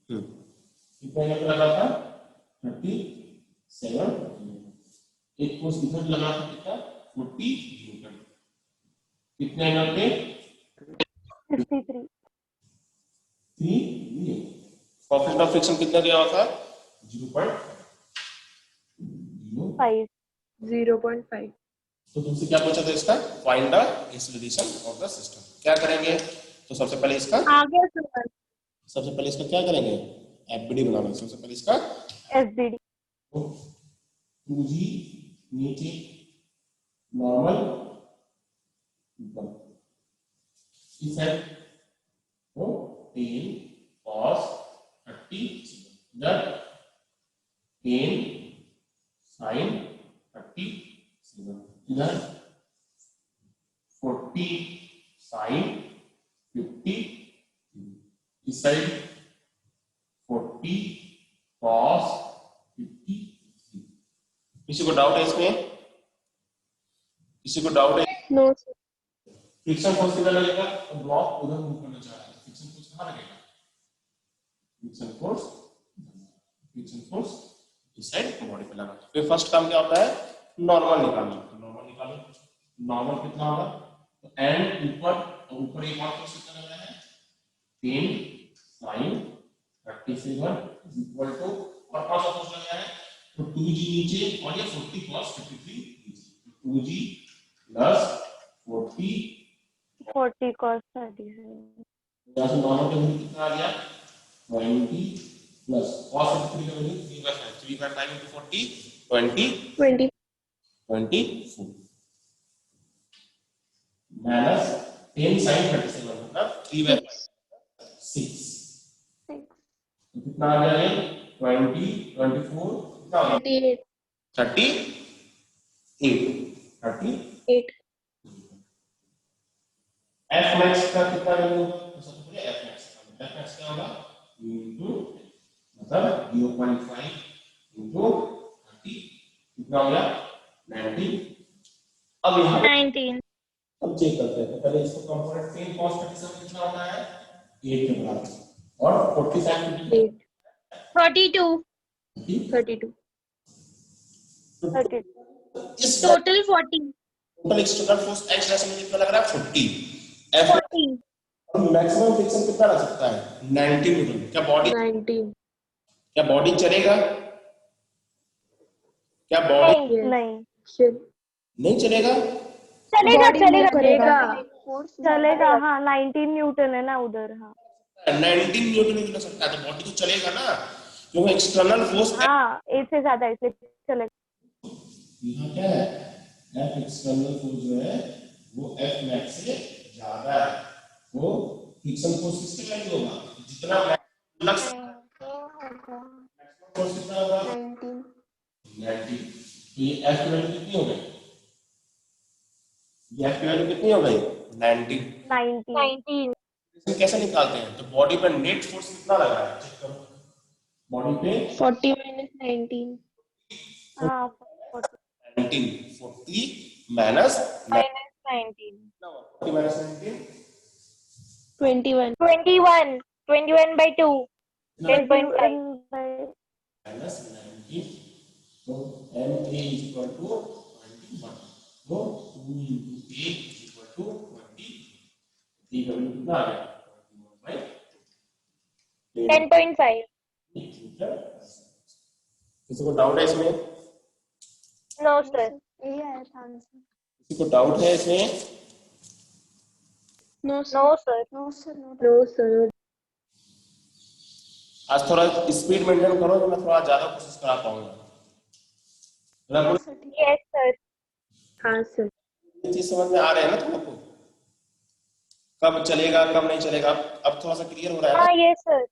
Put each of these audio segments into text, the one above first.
कितना एंगल पे लगा था 37, एक फोर्स इधर लगा था कितना 40 न्यूटन, कितने एंगल पे 53 कोएफिशिएंट ऑफ फ्रिक्शन कितना दिया हुआ था 0.5। तो तुमसे क्या पूछा था इसका find the acceleration of the system, क्या करेंगे तो सबसे पहले इसका क्या करेंगे एफबीडी बनाना, सबसे पहले इसका एसबीडी 2g नीचे नॉर्मल ऊपर इस साइड तो 10 cos 30 इधर 10 sin 30 इधर 40 sin 50 इस साइड 40 cos 50। किसी को डाउट है इसमें, किसी को डाउट है? No sir. फ्रिक्शन फोर्स कितना लगेगा तो ब्लॉक उधर मूव करना चाह रहा है, फ्रिक्शन फोर्स कहां लगेगा, फ्रिक्शन फोर्स इस साइड बॉडी पे लगा। फिर फर्स्ट काम क्या होता है नॉर्मल निकालना, तो नॉर्मल निकालो, नॉर्मल कितना होगा तो एंड ऊपर एक और फोर्स कितना लग रहा है 10 sin 30 से इज इक्वल टू और कौन सा फोर्स लग रहा है तो 2g नीचे और ये 40 cos 53 नीचे, तो 2g प्लस 40 cos 30 है, यहाँ से नॉर्मल का वैल्यू कितना आ गया 20 प्लस cos 53 का वैल्यू 3/5 into 40 20 24 माइनस 10 sin 37 मतलब 3/6 कितना आ गया ये 20 24 कितना आ गया 38 f max का कितना वैल्यू होगा तो सबसे पहले f max क्या होगा इनटू मतलब 0.5 इनटू 30 कितना हो गया 19। अब यहाँ 19 अब चेक करते हैं, तो पहले इसको कंपोनेंट 10 cos 37 कितना होता है 8 के बराबर और 40 sin 50 32 इस total 40 total external force x direction में कितना लग रहा है 40 f और मैक्सिमम फ्रिक्शन कितना लग सकता है 90 न्यूटन। क्या बॉडी चलेगा, क्या बॉडी नहीं चलेगा चलेगा हाँ 19 न्यूटन है ना उधर, हाँ 19 न्यूटन नहीं चल सकता तो बॉडी तो चलेगा ना क्योंकि एक्सटर्नल फोर्स हाँ इससे ज्यादा इसलिए चलेगा। यहाँ क्या है F एक्सटर्नल फोर्स जो है वो F मैक्स से ज्यादा है, वो फ्रिक्शन फोर्स किसके वैल्यू होगा जितना फ्लक्स फोर्स कितना होगा 19 तो ये F की वैल्यू कितनी हो गई, ये F की वैल्यू कितनी हो गई 19। कैसे निकालते हैं तो बॉडी पर नेट फोर्स कितना लग रहा है चेक करो, बॉडी पे 40 minus 19 हाँ 19 40 माइनस 19 40 माइनस 19 21 by 2 10.5 माइनस 19 तो MA is equal to 21 तो 2 into A is equal to 20 D का वैल्यू कितना आ गया 10.5 किसी को डाउट है इसमें नो सर किसी को डाउट है इसमें नो सर आज थोड़ा स्पीड मेंटेन करो तो मैं थोड़ा ज्यादा कोशिश करा पाऊंगा। यस सर हाँ सर ये चीज समझ में आ रहे हैं ना तुमको कब चलेगा कब नहीं चलेगा अब थोड़ा सा क्लियर हो रहा है हाँ यस सर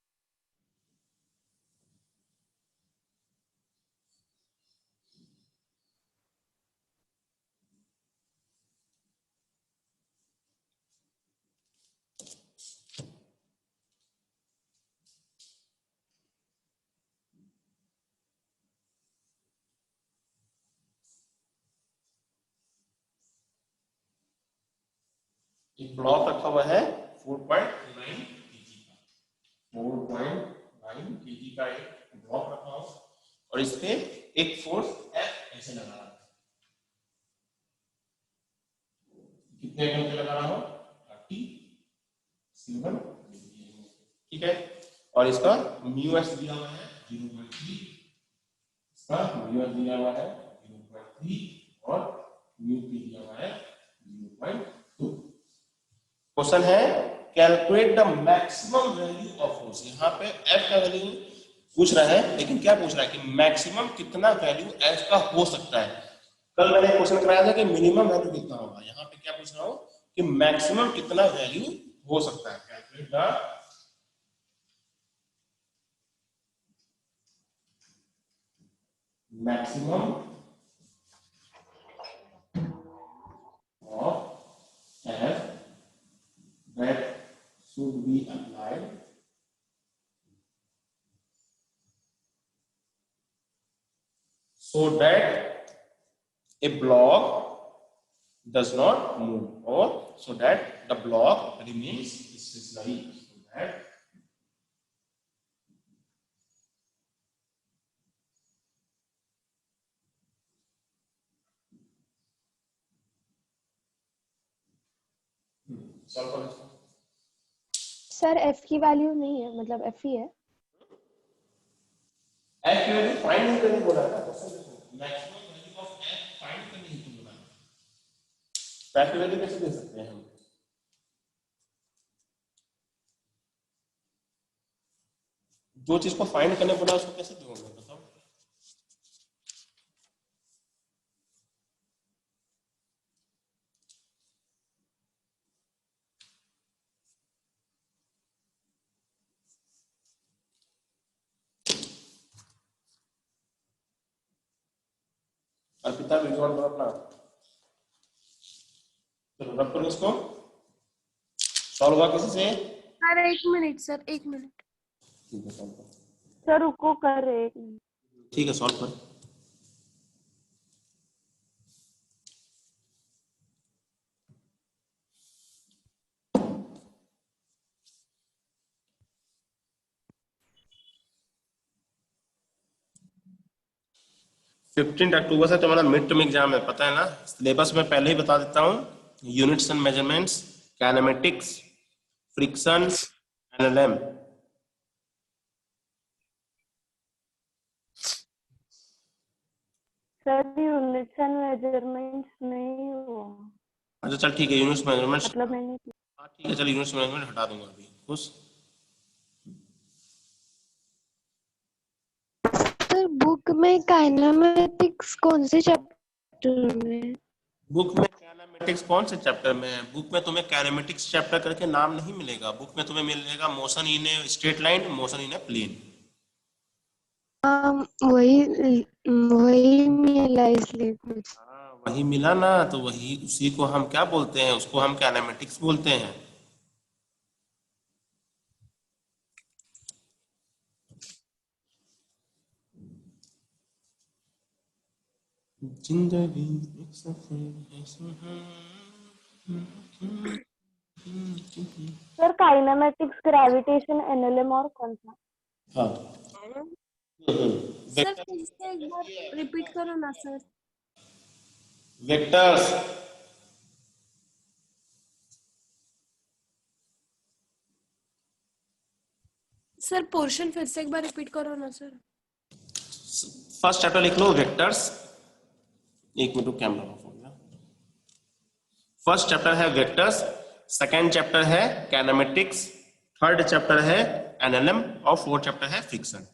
एक ब्लॉक रखा हुआ है 4.9 kg का 4.9 फाइन केजी का एक ब्लॉक रखा हो और इस पे एक फोर्स एफ ऐसे लगा रहा है, कितने एम पे लगा रहा हो 37, ठीक है। और इसका म्यू एस दिया हुआ है 0.3, इसका म्यू एस दिया हुआ है 0.3 और म्यू पी दिया हुआ है 0.2। क्वेश्चन है calculate the maximum value of force. यहाँ पे एफ का वैल्यू पूछ रहा है, लेकिन क्या पूछ रहा है कि मैक्सिमम कितना वैल्यू एफ का हो सकता है। कल मैंने क्वेश्चन कराया था कि मिनिमम वैल्यू कितना होगा, यहाँ पे क्या पूछ रहा हूँ कि मैक्सिमम कितना वैल्यू हो सकता है। Calculate the maximum of F that should be applied so that a block does not move or so that the block remains stationary, so that solve करो इसको। सर एफ की वैल्यू नहीं है, मतलब एफ ही है। एफ की value find नहीं करने बोला है ना question, maximum value of F find करने ही तो बोला है। तो एफ की वैल्यू कैसे दे सकते हैं हम? जो चीज को फाइंड करने बोला उसको कैसे दोगे बताओ? अर्पिता वीडियो ऑन करो अपना, चलो रब करो इसको। सॉल्व हुआ किसी से? सर एक मिनट सर, एक मिनट। ठीक है सॉल्व करो। सर रुको कर रहे एक मिनट। ठीक है सॉल्व कर। फिफ्टीन अक्टूबर से तुम्हारा मिड टर्म एग्जाम है, पता है ना। सिलेबस में पहले ही बता देता हूँ, units and measurements, kinematics, friction, NLM. Sir units and measurements नहीं हुआ, अच्छा चल ठीक है, यूनिट्स मेजरमेंट्स मतलब मैंने ठीक है, चल यूनिट्स मेजरमेंट हटा दूंगा अभी खुश। सर बुक में काइनेमेटिक्स कौन से चैप्टर में है? बुक में काइनेमेटिक्स कौन से चैप्टर में है? बुक में तुम्हें काइनेमेटिक्स चैप्टर करके नाम नहीं मिलेगा, बुक में तुम्हें मिलेगा motion in a straight line, motion in a plane. वही मिला इसलिए पूछ। हाँ वही मिला ना, तो वही उसी को हम क्या बोलते हैं, उसको हम काइनेमेटिक्स बोलते हैं। जिंदगी एक सफर है सर काइनेमेटिक्स, ग्रेविटेशन, एनएलएम और कौन सा? हाँ सर फिर से एक बार रिपीट करो ना सर। वेक्टर्स, सर पोर्शन फिर से एक बार रिपीट करो ना सर। फर्स्ट चैप्टर लिख लो वेक्टर्स। एक मिनट कैमरा ऑफ हो गया। फर्स्ट चैप्टर है वेक्टर्स, सेकेंड चैप्टर है काइनेमेटिक्स, थर्ड चैप्टर है एनएलएम और फोर्थ चैप्टर है फ्रिक्शन।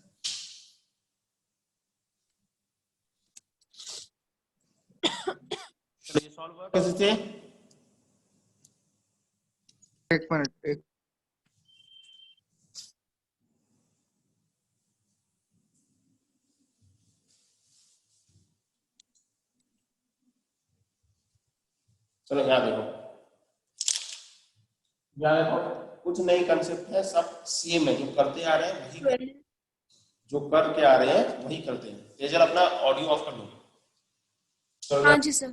ये सॉल्व हुआ कैसे से? एक मिनट एक चलो यहाँ देखो, यहाँ देखो कुछ नई कंसेप्ट है, सब सेम है, जो करते आ रहे हैं वही जो करके आ रहे हैं वही करते हैं। तेजल अपना ऑडियो ऑफ कर लो। तो हाँ जी सर।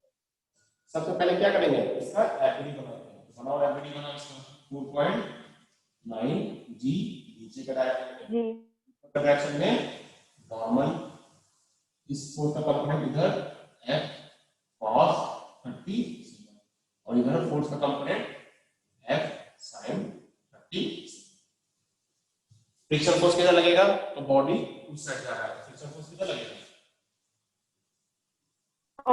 सबसे पहले क्या करेंगे, इसका एफडी बनाते हैं। बनाओ एफडी, बनाओ इसका 4.9 जी नीचे का डायरेक्ट जी डायरेक्शन में नॉर्मल, इस फोर्स का कंपोनेंट इधर f cos 30 और इधर फोर्स का component f sin 30। Friction force किधर लगेगा? तो बॉडी उस साइड जा रहा है, फ्रिक्शन फोर्स किधर लगेगा?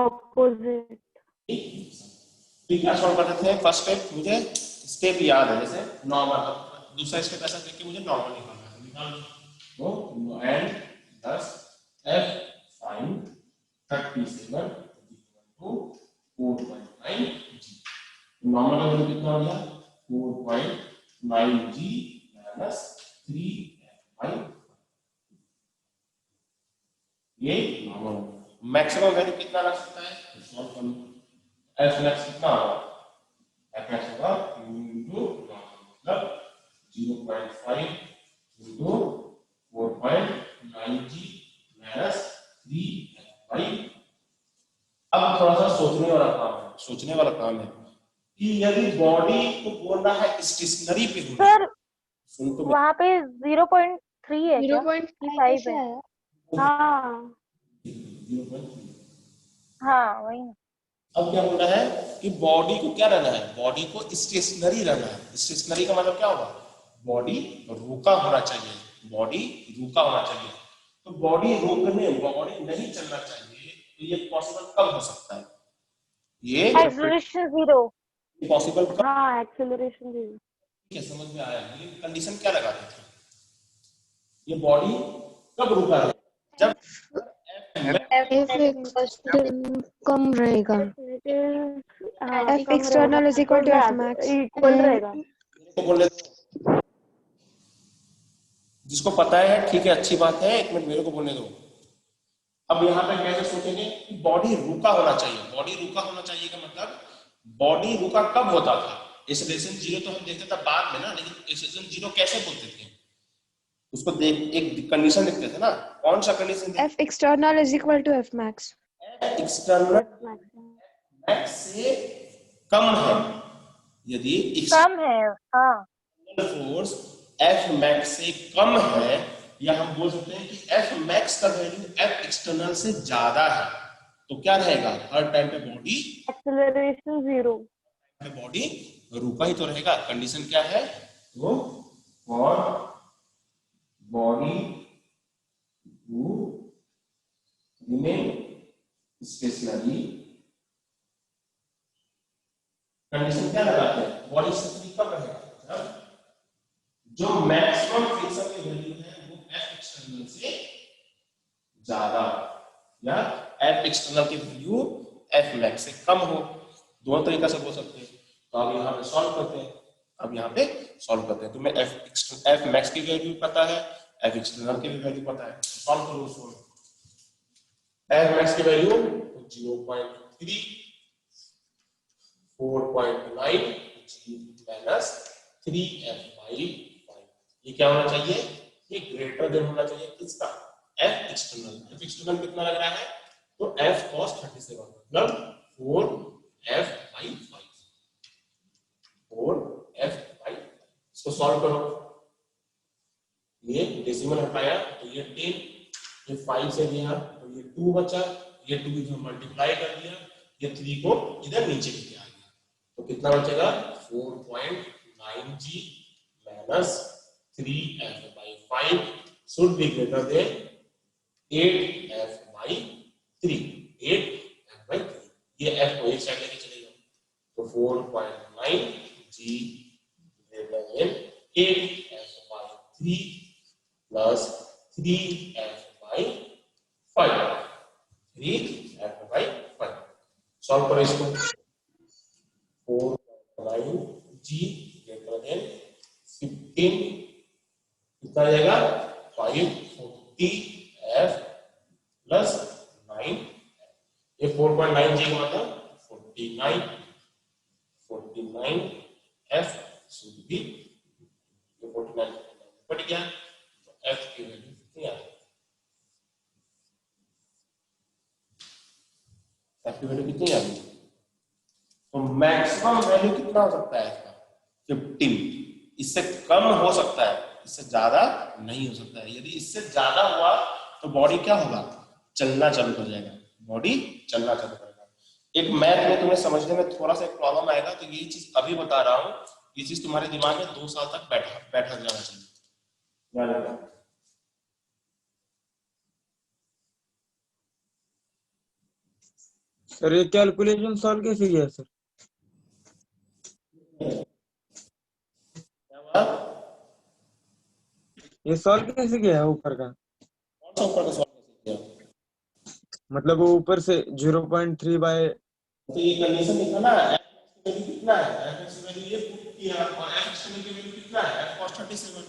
ऑपोजिट। ठीक, क्या सॉल्व कर देते हैं? फर्स्ट स्टेप मुझे स्टेप याद है, जैसे नॉर्मल, दूसरा स्टेप ऐसा देख के मुझे नॉर्मल निकालना है, निकाल तो and 10 f sin 37 to 4.9 g। Normal का वैल्यू कितना हो गया? 4.9 g माइनस 3 f/, ये नॉर्मल। मैक्सिमम वैल्यू कितना लग सकता है? सॉल्व कर लो। f मैक्स कितना होगा? f मैक्स होगा इनटू मतलब 0.5 इनटू 4.9 g माइनस 3 f/। अब थोड़ा सा सोचने वाला काम है कि यदि बॉडी को बोलना है स्टेशनरी पे हो, सर सुन तो वहाँ पे 0.3 है क्या? 0.5 5 कैसे है। आया? हाँ 0.3। हाँ वही ना। अब क्या बोल रहा है कि बॉडी को क्या रहना है? बॉडी को स्टेशनरी रहना है। स्टेशनरी का मतलब क्या होगा? बॉडी रुका होना चाहिए, बॉडी रुका होना चाहिए। तो बॉडी नहीं चलना चाहिए, तो ये पॉसिबल कब हो सकता है? ये एक्सेलरेशन 0। पॉसिबल कब? हाँ एक्सेलरेशन 0। क्या समझ में आया? ये कंडीशन क्या लगाते थे? ये बॉडी कब रुका है? जब f कम रहेगा। हाँ f कम external रहेगा is equal to f तो max इक्वल and रहेगा। तो बोले जिसको पता है ठीक है, अच्छी बात है, एक मिनट मेरे को बोलने दो। अब यहाँ पे कैसे सोचेंगे कि बॉडी रुका होना चाहिए? बॉडी रुका होना चाहिए का मतलब बॉडी रुका कब होता था? एक्सेलरेशन 0 तो हम देखते थे बाद में ना, लेकिन एक्सेलरेशन 0 कैसे बोलते थे? उसको देख एक कंडीशन लिखते थे ना, कौन सा condition? f external is equal to f max। External max से कम है। यदि कम है हाँ। फोर्स F मैक्स से कम है, या हम बोल सकते हैं कि F मैक्स का वैल्यू F एक्सटर्नल से ज्यादा है, तो क्या रहेगा? हर टाइम पे बॉडी एक्सेलरेशन 0। बॉडी रुका ही तो रहेगा। कंडीशन क्या है? तो for body to remain stationary, condition क्या लगाते हैं? बॉडी स्टेशनरी कब रहेगा? जो मैक्सिमम फ्रिक्शन की वैल्यू है वो F एक्सटर्नल से ज्यादा, या F एक्सटर्नल की वैल्यू F मैक्स से कम हो। दोनों तरीका से बोल सकते हैं। तो अब यहाँ पे सॉल्व करते हैं, तो मैं F मैक्स की वैल्यू पता है, F एक्सटर्नल की भी वैल्यू पता है, सॉल्व करो उसको। F मैक्स की वैल्यू 0.3 4.9 माइनस 3f/5। ये क्या होना चाहिए? ये ग्रेटर देन होना चाहिए किसका? F external. F एक्सटर्नल कितना लग रहा है? तो F cos 37 मतलब 4f/5। 4f/5। इसको सॉल्व करो। ये डेसिमल हटाया तो ये 10, ये 5 से दिया तो ये 2 बचा, ये 2 इधर मल्टीप्लाई कर दिया, ये 3 को इधर नीचे लेके आ गया, तो कितना बचेगा? 4.9g minus 3f/5 should be greater than 8f/3। 8f/3 ये f को एक साइड लेके चले जाओ, तो 4.9g greater than 8f/3 plus 3f/5। 3f/5 solve करो इसको। 4.9g greater than 15 कितना आ जाएगा? 540f plus 9। ये 4.9g का मतलब 49f should be, ये 49 बट क्या? तो f की वैल्यू कितनी आ जाएगी? f की वैल्यू कितनी आ गई? तो मैक्सिमम वैल्यू कितना हो सकता है इसका? 15। इससे कम हो सकता है, इससे ज्यादा नहीं हो सकता है। यदि इससे ज्यादा हुआ तो बॉडी क्या होगा, चलना चालू कर जाएगा, बॉडी चलना चालू करेगा। एक मैथ में तुम्हें समझने में थोड़ा सा एक प्रॉब्लम आएगा, तो ये चीज अभी बता रहा हूँ, ये चीज तुम्हारे दिमाग में 2 साल तक बैठा जाना चाहिए। याद रखना। सर ये कैलकुलेशन सॉल्व कैसे किया सर? क्या हुआ? ये सॉल्व कैसे किया है ऊपर का? कौन सा ऊपर का सॉल्व कैसे किया? मतलब वो ऊपर से 0.3 बाय तो ये कंडीशन लिखा ना, f की वैल्यू कितना है, f की वैल्यू ये पुट किया, और f एक्सटर्नल की वैल्यू कितना है, f cos 37।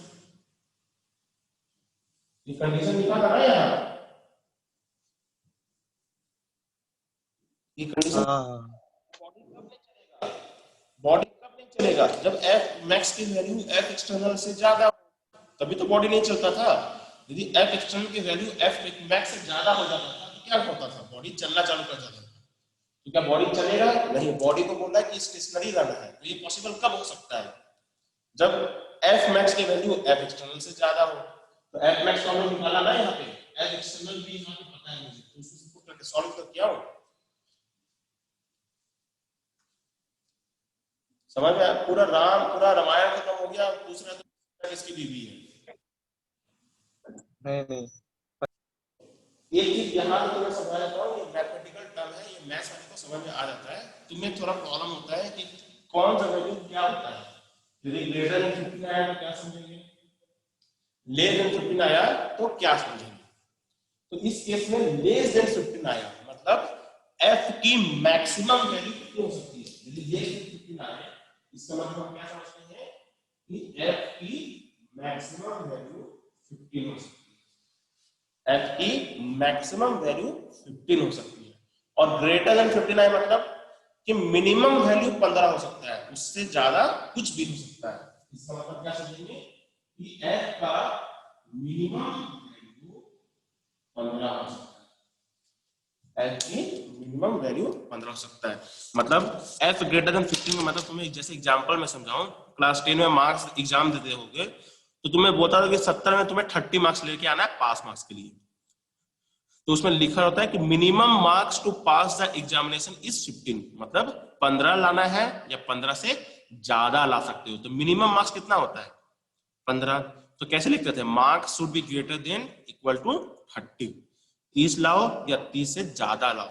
ये कंडीशन लिखा था ना यहाँ, ये कंडीशन। हाँ बॉडी कब नहीं चलेगा, जब f मैक्स की वैल्यू f एक्सटर्नल से ज्यादा हो, तभी तो बॉडी नहीं चलता था। यदि f एक्सटर्नल की वैल्यू f मैक्स से ज्यादा हो जाता था तो क्या होता था, बॉडी चलना चालू कर जाता था। तो क्या बॉडी चलेगा? नहीं, बॉडी को बोला है कि स्टेशनरी रहना है। तो ये पॉसिबल कब हो सकता है, जब f मैक्स की वैल्यू f एक्सटर्नल से ज्यादा हो। तो f मैक्स को हमने निकाला ना यहाँ पे, f एक्सटर्नल भी यहाँ पे पता है मुझे, तो उसको पुट करके सॉल्व कर किया हो। समझ में आया? पूरा रामायण खत्म हो गया, दूसरा तो इसकी बीवी है। नहीं एक चीज यहाँ पे तुम्हें समझा देता हूँ, ये मैथमेटिकल टर्म है, ये मैथ्स वाले को समझ में आ जाता है। तुम्हें थोड़ा प्रॉब्लम होता है कि कौन सा वैल्यू क्या होता है। यदि ग्रेटर देन 15 आया तो क्या समझेंगे, लेस देन 15 आया तो क्या समझेंगे। तो इस केस में लेस देन 15 आया मतलब f की मैक्सिमम वैल्यू कितनी हो सकती है। यदि लेस देन 15 आए, इसका मतलब हम क्या समझते हैं कि f की मैक्सिमम वैल्यू 15 हो सकती है, f की मैक्सिमम वैल्यू 15 हो सकती है। और ग्रेटर देन 15 आए मतलब कि मिनिमम वैल्यू 15 हो सकता है, उससे ज्यादा कुछ भी हो सकता है। इसका मतलब क्या समझेंगे कि f का मिनिमम वैल्यू 15 हो सकता है, f की मिनिमम वैल्यू 15 हो सकता है। मतलब f ग्रेटर देन 15 का मतलब तुम्हें जैसे एग्जांपल में समझाऊं, क्लास 10 में मार्क्स एग्जाम देते होगे तो तुम्हें बोलता था कि 70 में तुम्हें 30 मार्क्स लेके आना है पास मार्क्स के लिए। तो उसमें लिखा होता है कि minimum marks to pass the examination is 15, मतलब 15 लाना है या 15 से ज्यादा ला सकते हो। तो मिनिमम मार्क्स कितना होता है, 15। तो कैसे लिखते थे, marks should be greater than equal to 30, 30 लाओ या 30 से ज्यादा लाओ,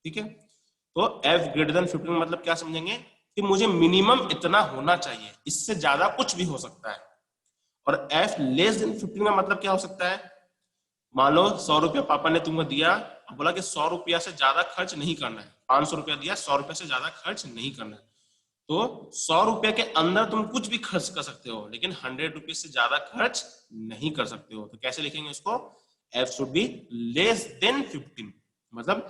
ठीक है। तो f ग्रेटर देन 15 मतलब क्या समझेंगे कि मुझे मिनिमम इतना होना चाहिए, इससे ज्यादा कुछ भी हो सकता है। और f लेस देन 15 का मतलब क्या हो सकता है, मान लो 100 रुपया पापा ने तुमको दिया, बोला कि 100 रुपया से ज्यादा खर्च नहीं करना है, 500 रुपया दिया, 100 रुपया से ज्यादा खर्च नहीं करना है। तो 100 रुपया के अंदर तुम कुछ भी खर्च कर सकते हो, लेकिन 100 रुपीज से ज्यादा खर्च नहीं कर सकते हो। तो कैसे लिखेंगे उसको, f should be less than 15, मतलब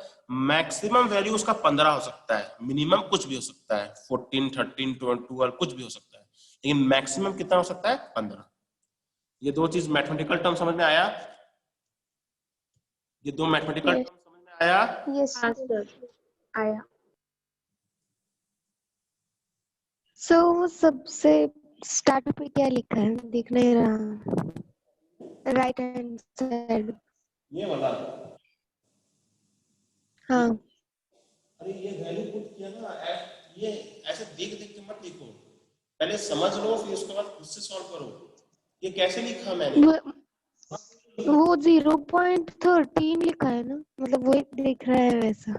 मैक्सिमम वैल्यू उसका 15 हो सकता है, मिनिमम कुछ भी हो सकता है, 14, 13, 12 कुछ भी हो सकता है, लेकिन मैक्सिमम कितना हो सकता है, 15। ये दो चीज मैथमेटिकल टर्म समझ में आया, ये दो मैथमेटिकल यस टर्म समझ में आया। यस हाँ सर आया। सो वो सबसे स्टार्ट पे क्या लिखा है, दिख नहीं रहा, राइट हैंड साइड। ये वाला, हाँ अरे ये वैल्यू पुट किया ना, ये ऐसे देख देख के मत लिखो, पहले समझ लो फिर उसके बाद खुद से सॉल्व करो। ये कैसे लिखा मैंने, वो 0.13 लिखा है ना, मतलब वो दिख रहा है वैसा।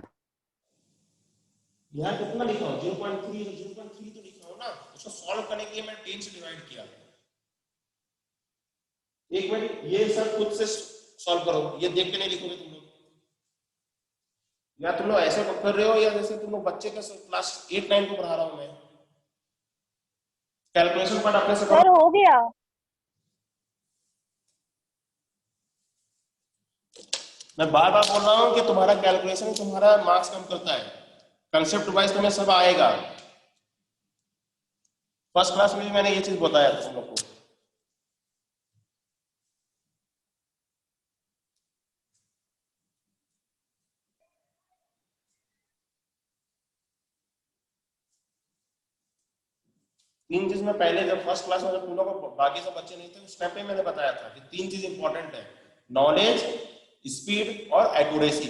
यहाँ कितना लिखा हो, 0.3, 0.3 तो लिखा हो ना, उसको सॉल्व करने के लिए मैं 10 से डिवाइड किया। एक मिनट, ये सब खुद से सॉल्व करो, ये देख के नहीं लिखोगे तुम लोग, या तुम लोग ऐसे कर रहे हो या जैसे तुम लोग बच्चे का क्लास 8, 9 को पढ़ा रहा हूं मैं। कैलकुलेशन पार्ट अपने से सर करो। हो गया। मैं बार बार बोल रहा हूँ कि तुम्हारा कैलकुलेशन तुम्हारा मार्क्स कम करता है, कंसेप्ट वाइज तुम्हें सब आएगा। फर्स्ट क्लास में भी मैंने ये चीज बताया था तुम लोग को। तीन चीज में पहले जब फर्स्ट क्लास में जब तुम लोग को बाकी सब बच्चे नहीं थे उस टाइम पे मैंने बताया था कि तीन चीज इंपॉर्टेंट है, नॉलेज, स्पीड और एक्यूरेसी।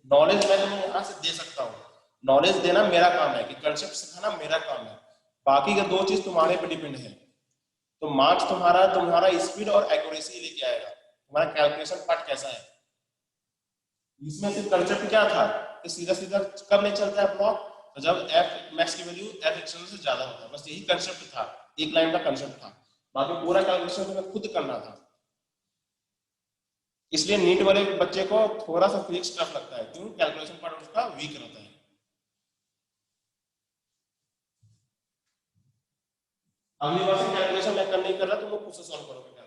नॉलेज मैं तुम्हें यहाँ से दे सकता हूँ, नॉलेज देना मेरा काम है, कि कंसेप्ट सिखाना मेरा काम है, बाकी के दो चीज तुम्हारे पे डिपेंड है। तो मार्क्स तुम्हारा स्पीड और एक्यूरेसी लेके आएगा, तुम्हारा कैलकुलेशन पार्ट कैसा है। इसमें सिर्फ कंसेप्ट क्या था कि सीधा सीधा कब नहीं चलता है ब्लॉक, तो जब एफ मैक्स की वैल्यू एफ एक्सटर्नल से ज्यादा होता है, बस यही कंसेप्ट था, एक लाइन का कंसेप्ट था, बाकी पूरा कैलकुलेशन तुम्हें खुद करना था। इसलिए नीट वाले बच्चे को थोड़ा सा फिजिक्स टफ लगता है, क्यों, कैलकुलेशन पार्ट उसका वीक रहता है। अगली बार से कैलकुलेशन मैं नहीं कर रहा, तुम लोग खुद से सॉल्व करोगे कैलकुलेशन।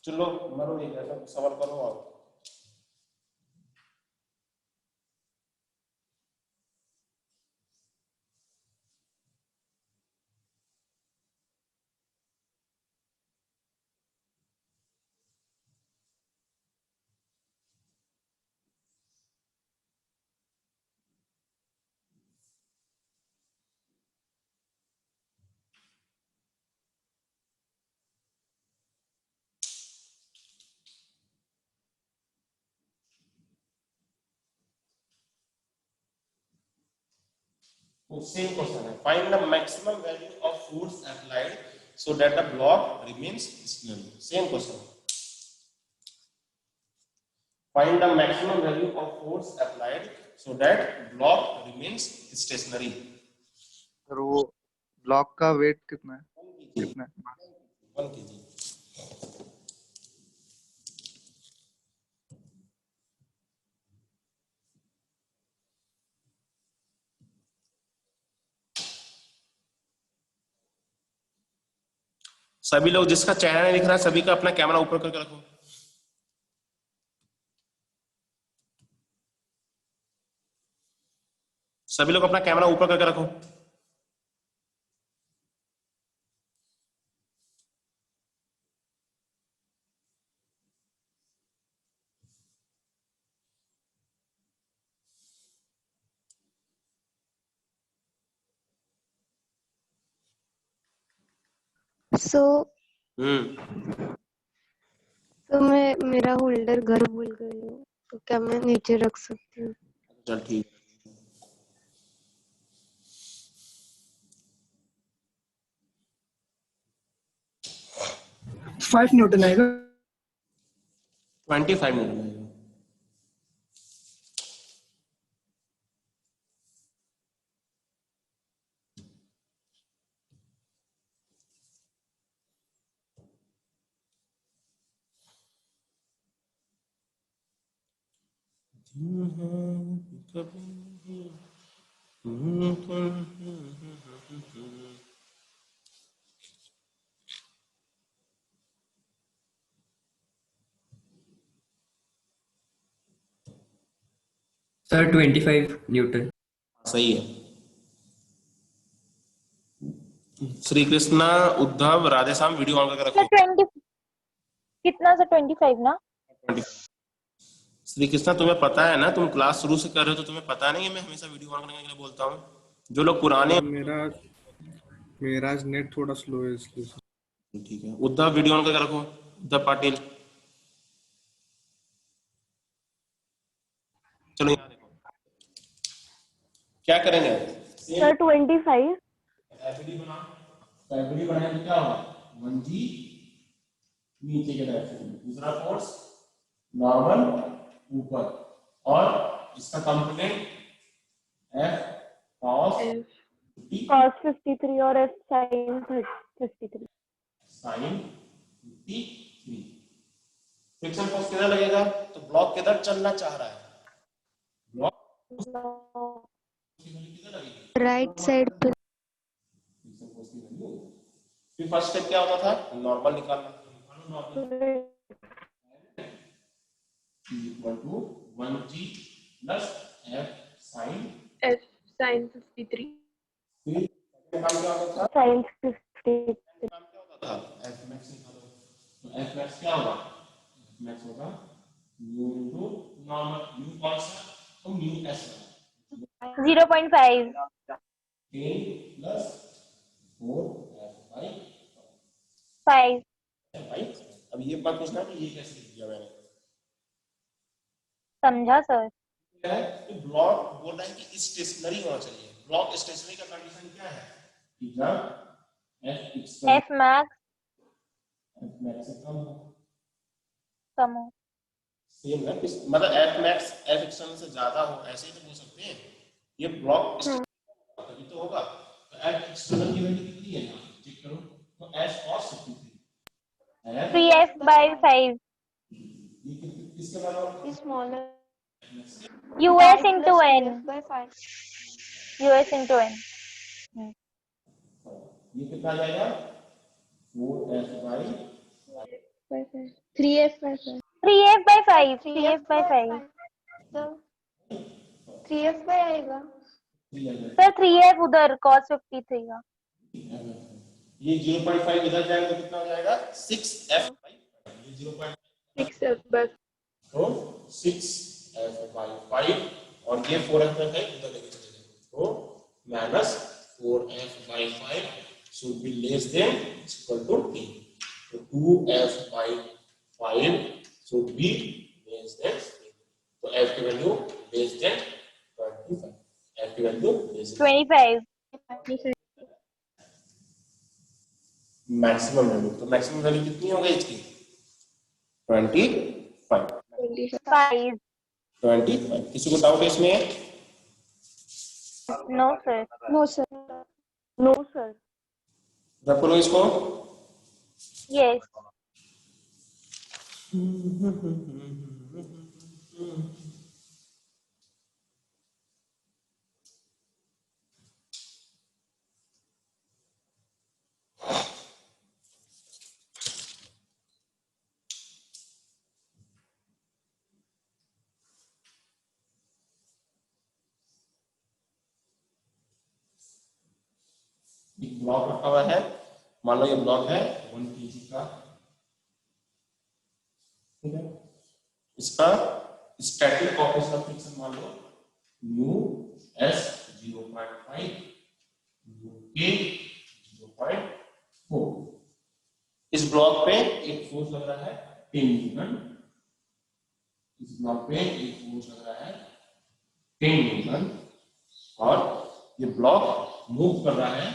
चलो मरो नहीं, ऐसा सवाल करो और सेम क्वेश्चन है, find the maximum value of force applied so that the block remains stationary. Same question, find the maximum value of force applied so that block remains stationary. Sir वो block का weight कितना है, कितना है? 1 kg। सभी लोग जिसका चेहरा नहीं दिख रहा है सभी का अपना कैमरा ऊपर करके रखो। सभी लोग अपना कैमरा ऊपर करके रखो। सो मैं मेरा होल्डर घर भूल गई हूँ, तो क्या मैं नीचे रख सकती हूँ? चल ठीक। 5 न्यूटन आएगा। 25 मिनट में। Sir 25 Newton. सही है। श्री कृष्णा उद्धव राधेश्याम वीडियो ऑन करके रखो। 20 कितना सर? 25 ना? 25। श्री कृष्णा तुम्हें पता है ना, तुम क्लास शुरू से कर रहे हो तो तुम्हें पता नहीं है मैं हमेशा वीडियो ऑन करने के लिए बोलता हूँ। जो लोग पुराने, मेरा आज नेट थोड़ा स्लो है इसलिए। ठीक है, उद्धव वीडियो ऑन करके रखो, उद्धव पाटिल। चलो यहाँ देखो क्या करेंगे सर 25। एफडी बना, तो एफडी बनाने में क्या होगा 1g नीचे की तरफ, दूसरा फोर्स नॉर्मल ऊपर, और इसका कंपोनेंट f cos 50 cos 53 और f sin 53। sin 53। Friction force किधर लगेगा, तो ब्लॉक किधर चलना चाह रहा है, ब्लॉक किधर लगेगी, राइट साइड पे। फ्रिक्शन फोर्स की वैल्यू। फिर फर्स्ट स्टेप क्या होता था, नॉर्मल निकालना, normal equal to 1g plus f sin 53। फिर सेकंड काम क्या होता था, sin 53। काम क्या होता था f max निकालो, तो f max क्या होगा, f max होगा म्यू इनटू नॉर्मल, म्यू कौन सा, तो mu S 0.5 10 plus 4 F by 5 भाई। अब ये बात पूछना कि ये कैसे लिख दिया मैंने, समझा सर। क्या है कि ब्लॉक बोल रहा है कि स्टेशनरी होना चाहिए। ब्लॉक स्टेशनरी का कंडीशन क्या है कि जब F external F max F max से कम हो, कम हो। सेम है मतलब एफ मैक्स एफ एक्सटर्नल से ज्यादा हो, ऐसे ही तो बोल सकते हैं। ये ब्लॉक तभी तो होगा। तो एफ एक्सटर्नल की वैल्यू कितनी है यहाँ चेक करो, तो एस cos 53 एफ 3f/5 ये किसके बराबर है? Smaller. US into n, By 5. US into n। ये कितना आ जाएगा 4f by 3f by 5. 3f/5 3f/5 So 3f by आएगा. 3f। सर 3f उधर cos 53 का। ये 0.5 इधर जाएगा तो कितना हो जाएगा 6f बाई 5। ये 0.5 6f by तो 6f बाई 5 और ये 4f बाई 5 इधर लेके चले जाएंगे तो minus 4f by 5 should be less than equal to 3। तो 2f by 5 should be less than 3। तो f की वैल्यू less than 25, f की value less than 25 maximum value. तो मैक्सिमम वैल्यू कितनी हो गई इसकी 25 5। 25। किसी को डाउट है इसमें? No sir. No sir. No sir. Rub करो इसको। यस। एक ब्लॉक रखा हुआ है, मान लो ये ब्लॉक है 1 kg का, ठीक है। इसका स्टैटिक कोएफिशिएंट ऑफ फ्रिक्शन मान लो म्यू एस 0.5 म्यू के 0.4। इस ब्लॉक पे एक फोर्स लग रहा है 10 न्यूटन, इस ब्लॉक पे एक फोर्स लग रहा है 10 न्यूटन और ये ब्लॉक मूव कर रहा है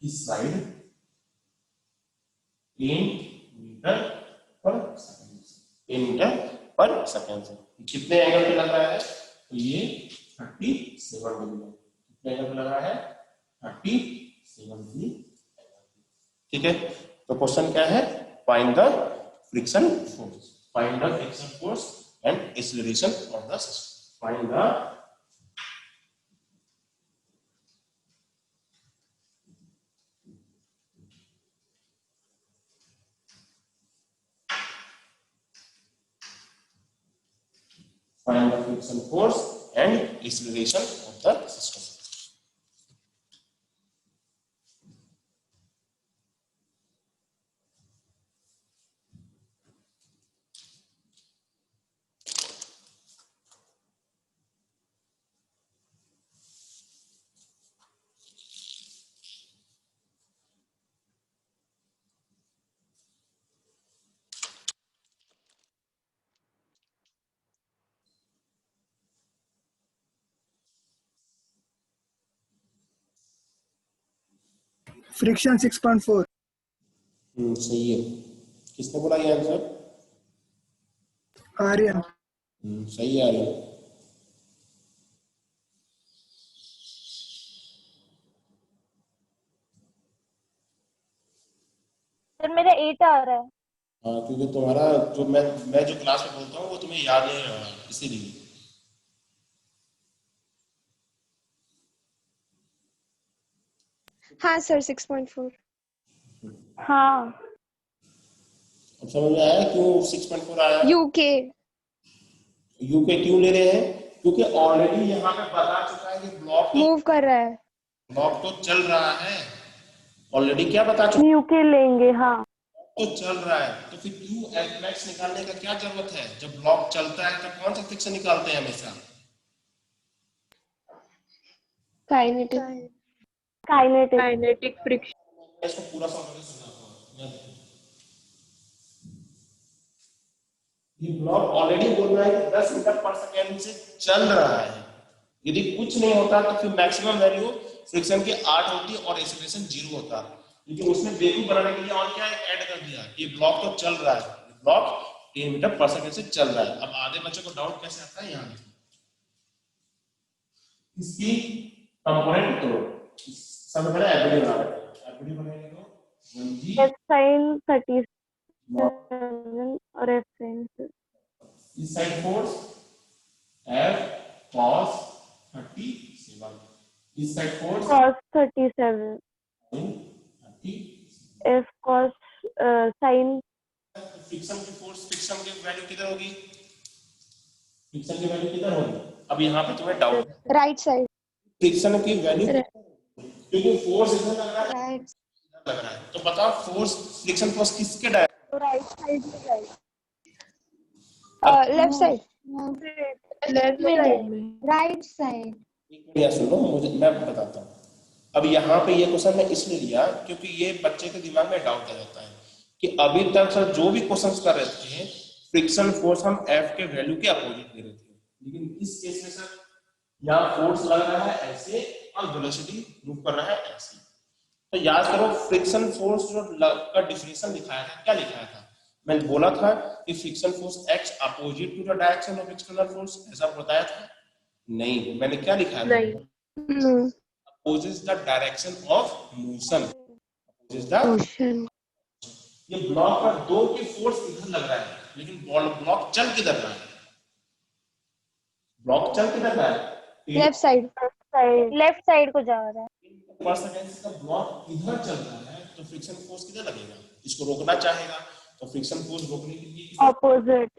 इस साइड 10 मीटर पर सेकंड से, 10 मीटर पर सेकंड से। कितने एंगल पे लग रहा है तो ये 37 डिग्री। कितने एंगल पे लग रहा है 37 डिग्री, ठीक है। तो क्वेश्चन क्या है find the friction force, find the friction force and acceleration of the system, find the find the friction force and acceleration of the system। Friction 6.4। सही है। किसने बोला ये आंसर? आर्यन। सही है आर्यन। सर मेरा 8 आ रहा है। हाँ क्योंकि तुम्हारा जो मैं जो क्लास में बोलता हूँ वो तुम्हें याद नहीं रहा, इसीलिए। हाँ सर 6.4। हाँ अब समझ में आया क्यों 6.4 आया? यूके। यूके क्यों ले रहे हैं? क्योंकि ऑलरेडी यहाँ पे बता चुका है कि ब्लॉक मूव कर रहा है। ब्लॉक तो चल रहा है ऑलरेडी, क्या बता चुका यूके लेंगे। हाँ तो चल रहा है, तो फिर क्यू एफ मैक्स निकालने का क्या जरूरत है? जब ब्लॉक चलता है तो कौन सा फ्रिक्शन निकालते हैं हमेशा? Kinetic kinetic kinetic friction. इसको पूरा सॉल्व करके सुनाता हूं। ये ब्लॉक ऑलरेडी बोल रहा है कि 10 मीटर पर सेकेंड से चल रहा है। यदि कुछ नहीं होता तो फिर मैक्सिमम वैल्यू फ्रिक्शन की 8 होती और एक्सेलरेशन 0 होता, लेकिन उसने बेवकूफ बनाने के लिए और क्या ऐड कर दिया, ये ब्लॉक तो चल रहा है, ब्लॉक 10 मीटर पर सेकेंड से चल रहा है। अब आधे बच्चों को डाउट कैसे आता है, यहाँ देखो इसकी कंपोनेंट तो सब पहले एफडी बना रहे हैं। एफडी बनाएंगे तो 1g एफ साइन 37 और एफ साइन इस साइड फोर्स F cos 37, इस side force cos 37 30। F cos sine friction की फोर्स, फ्रिक्शन की वैल्यू किधर होगी? फ्रिक्शन की वैल्यू किधर होगी? अब यहाँ पे तुम्हें डाउट है, राइट साइड फ्रिक्शन की वैल्यू क्योंकि फोर्स इधर लग रहा है, राइट इधर लग रहा है, तो बताओ फोर्स, फ्रिक्शन फोर्स किसके डायरेक्शन? राइट साइड में जाएगी, लेफ्ट साइड लेफ्ट साइड में राइट साइड या सुनो मुझे, मैं बताता हूँ। अब यहाँ पे ये क्वेश्चन मैं इसलिए लिया क्योंकि ये बच्चे के दिमाग में डाउट आ जाता है कि अभी तक सर जो भी क्वेश्चंस कर रहे थे फ्रिक्शन फोर्स हम F के वैल्यू के अपोजिट दे रहे थे, लेकिन इस केस में सर यहाँ फोर्स लग रहा है ऐसे और वेलोसिटी मूव कर रहा है ऐसे। तो याद करो फ्रिक्शन फोर्स जो का डिफिनेशन लिखाया था, क्या लिखाया था? मैंने बोला था कि friction force x opposite to the direction of external force, ऐसा बताया था? नहीं, मैंने क्या लिखा था? नहीं opposite the direction of motion, opposite the motion ये ब्लॉक पर दो की फोर्स इधर लग रहा है, लेकिन ब्लॉक चल किधर रहा है? ब्लॉक चल किधर रहा है? लेफ्ट साइड को जा रहा है। पर सेकंड का ब्लॉक इधर चल रहा है, तो फ्रिक्शन फोर्स किधर लगेगा? इसको रोकना चाहेगा, तो फ्रिक्शन फोर्स रोकने के लिए ऑपोजिट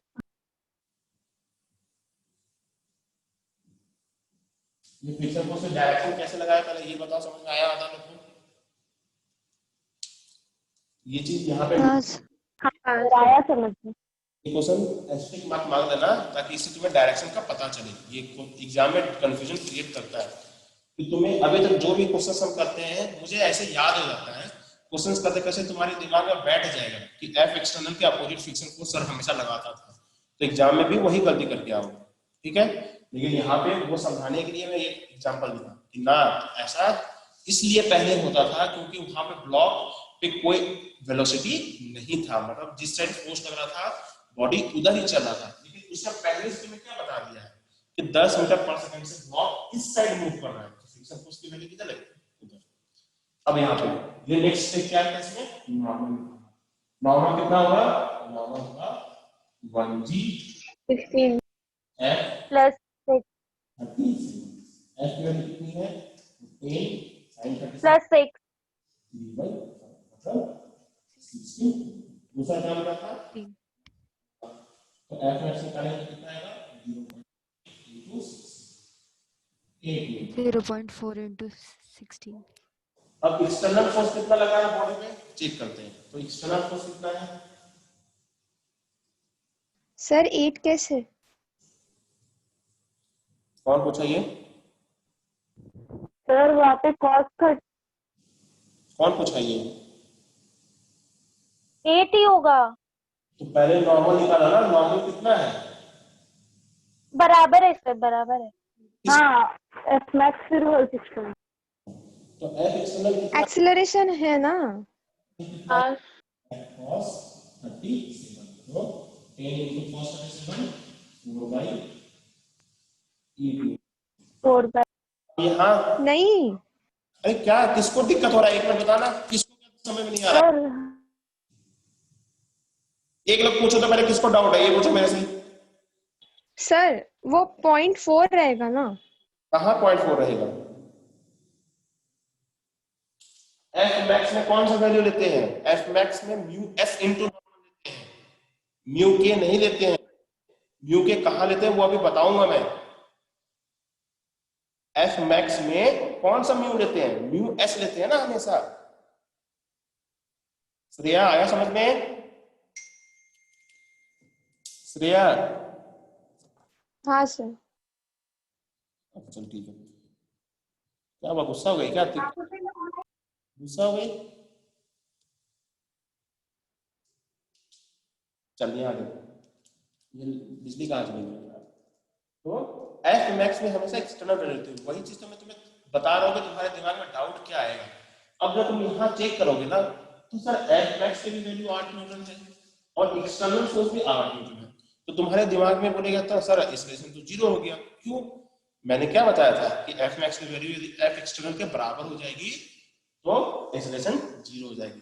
ये फ्रिक्शन फोर्स का डायरेक्शन कैसे लगाया, पहले ये बताओ, समझ में आया आधा लोग को? ये चीज यहाँ पे आया समझ में। ये क्वेश्चन एस्टेरिक मार्क मांग देना ताकि इससे तुम्हें डायरेक्शन का पता चले। ये एग्जाम में कंफ्यूजन क्रिएट करता है कि तुम्हें अभी तक जो भी क्वेश्चंस हम करते हैं मुझे ऐसे याद हो जाता है, क्वेश्चंस करते करते तुम्हारे दिमाग में बैठ जाएगा कि एफ एक्सटर्नल के अपोजिट फ्रिक्शन फोर्स सर हमेशा लगाता था, तो एग्जाम में भी वही गलती करके आओ, ठीक है। लेकिन यहाँ पे वो समझाने के लिए मैं ये एग्जाम्पल दिया कि ना ऐसा इसलिए पहले होता था क्योंकि वहां पे ब्लॉक पे कोई वेलोसिटी नहीं था, मतलब जिस साइड फोर्स लग रहा था बॉडी उधर ही चल रहा था, लेकिन उससे पहले से तुम्हें क्या बता दिया है कि 10 मीटर पर सेकंड से ब्लॉक इस साइड मूव कर रहा है, तो फ्रिक्शन फोर्स की वैल्यू किधर लगेगी? उधर। अब यहाँ पे ये नेक्स्ट स्टेप क्या है इसमें? नॉर्मल। नॉर्मल कितना होगा? नॉर्मल होगा 1g 16 f प्लस 6 30 f की वैल्यू कितनी है? 10 sin 30 प्लस 6 मतलब 16। दूसरा काम क्या था? तो f मैक्स निकालेंगे तो कितना आएगा? 0.4 into 16 अब एक्सटर्नल फोर्स कितना लगा है बॉडी पे चेक करते हैं, तो एक्सटर्नल फोर्स कितना है? सर 8 कैसे? कौन पूछा ये? सर वहाँ पे cos 30 कौन पूछा ये? 8 ही होगा, तो पहले नॉर्मल निकाला ना, नॉर्मल कितना है? बराबर है सर, बराबर है। हाँ एफ मैक्स फिर होल 16 तो f एक्सटर्नल कितना? एक्सेलरेशन है ना? r cos 37, तो 10 into cos 37 4 by e2। 4 bye यहाँ नहीं अरे क्या किसको दिक्कत हो रहा है, एक मिनट बताना, किसको क्या समझ में नहीं आ रहा? सर एक लोग पूछो तो पहले किसको डाउट है, ये पूछो मेरे से। सर वो 0.4 रहेगा ना? कहाँ 0.4 रहेगा? एफ मैक्स में कौन सा वैल्यू लेते हैं? एफ मैक्स में म्यू एस इंटू नॉर्मल लेते हैं, म्यू के नहीं लेते हैं। म्यू के कहाँ लेते हैं वो अभी बताऊंगा मैं। एफ मैक्स में कौन सा म्यू लेते हैं? म्यू एस लेते हैं ना हमेशा। श्रेया आया समझ में? श्रेया हाँ सर। अच्छा चल ठीक है। क्या हुआ, गुस्सा हो गई क्या? गुस्सा हो गई? चलिए आगे। ये बिजली कहाँ चली गई? तो एफ मैक्स में हमेशा एक्सटर्नल रहती है। वही चीज तो मैं तुम्हें बता रहा हूँ कि तुम्हारे दिमाग में डाउट क्या आएगा। अब जब तुम यहाँ चेक करोगे ना तो सर एफ मैक्स की भी वैल्यू 8 न्यूटन है और एक्सटर्नल सोर्स भी 8 न्यूटन है, तो तुम्हारे दिमाग में बोलेगा तो सर इस रिलेशन तो जीरो हो गया। क्यों? मैंने क्या बताया था कि एफ मैक्स की वैल्यू यदि एफ एक्सटर्नल के बराबर हो जाएगी तो एक्सेलरेशन जीरो हो जाएगी।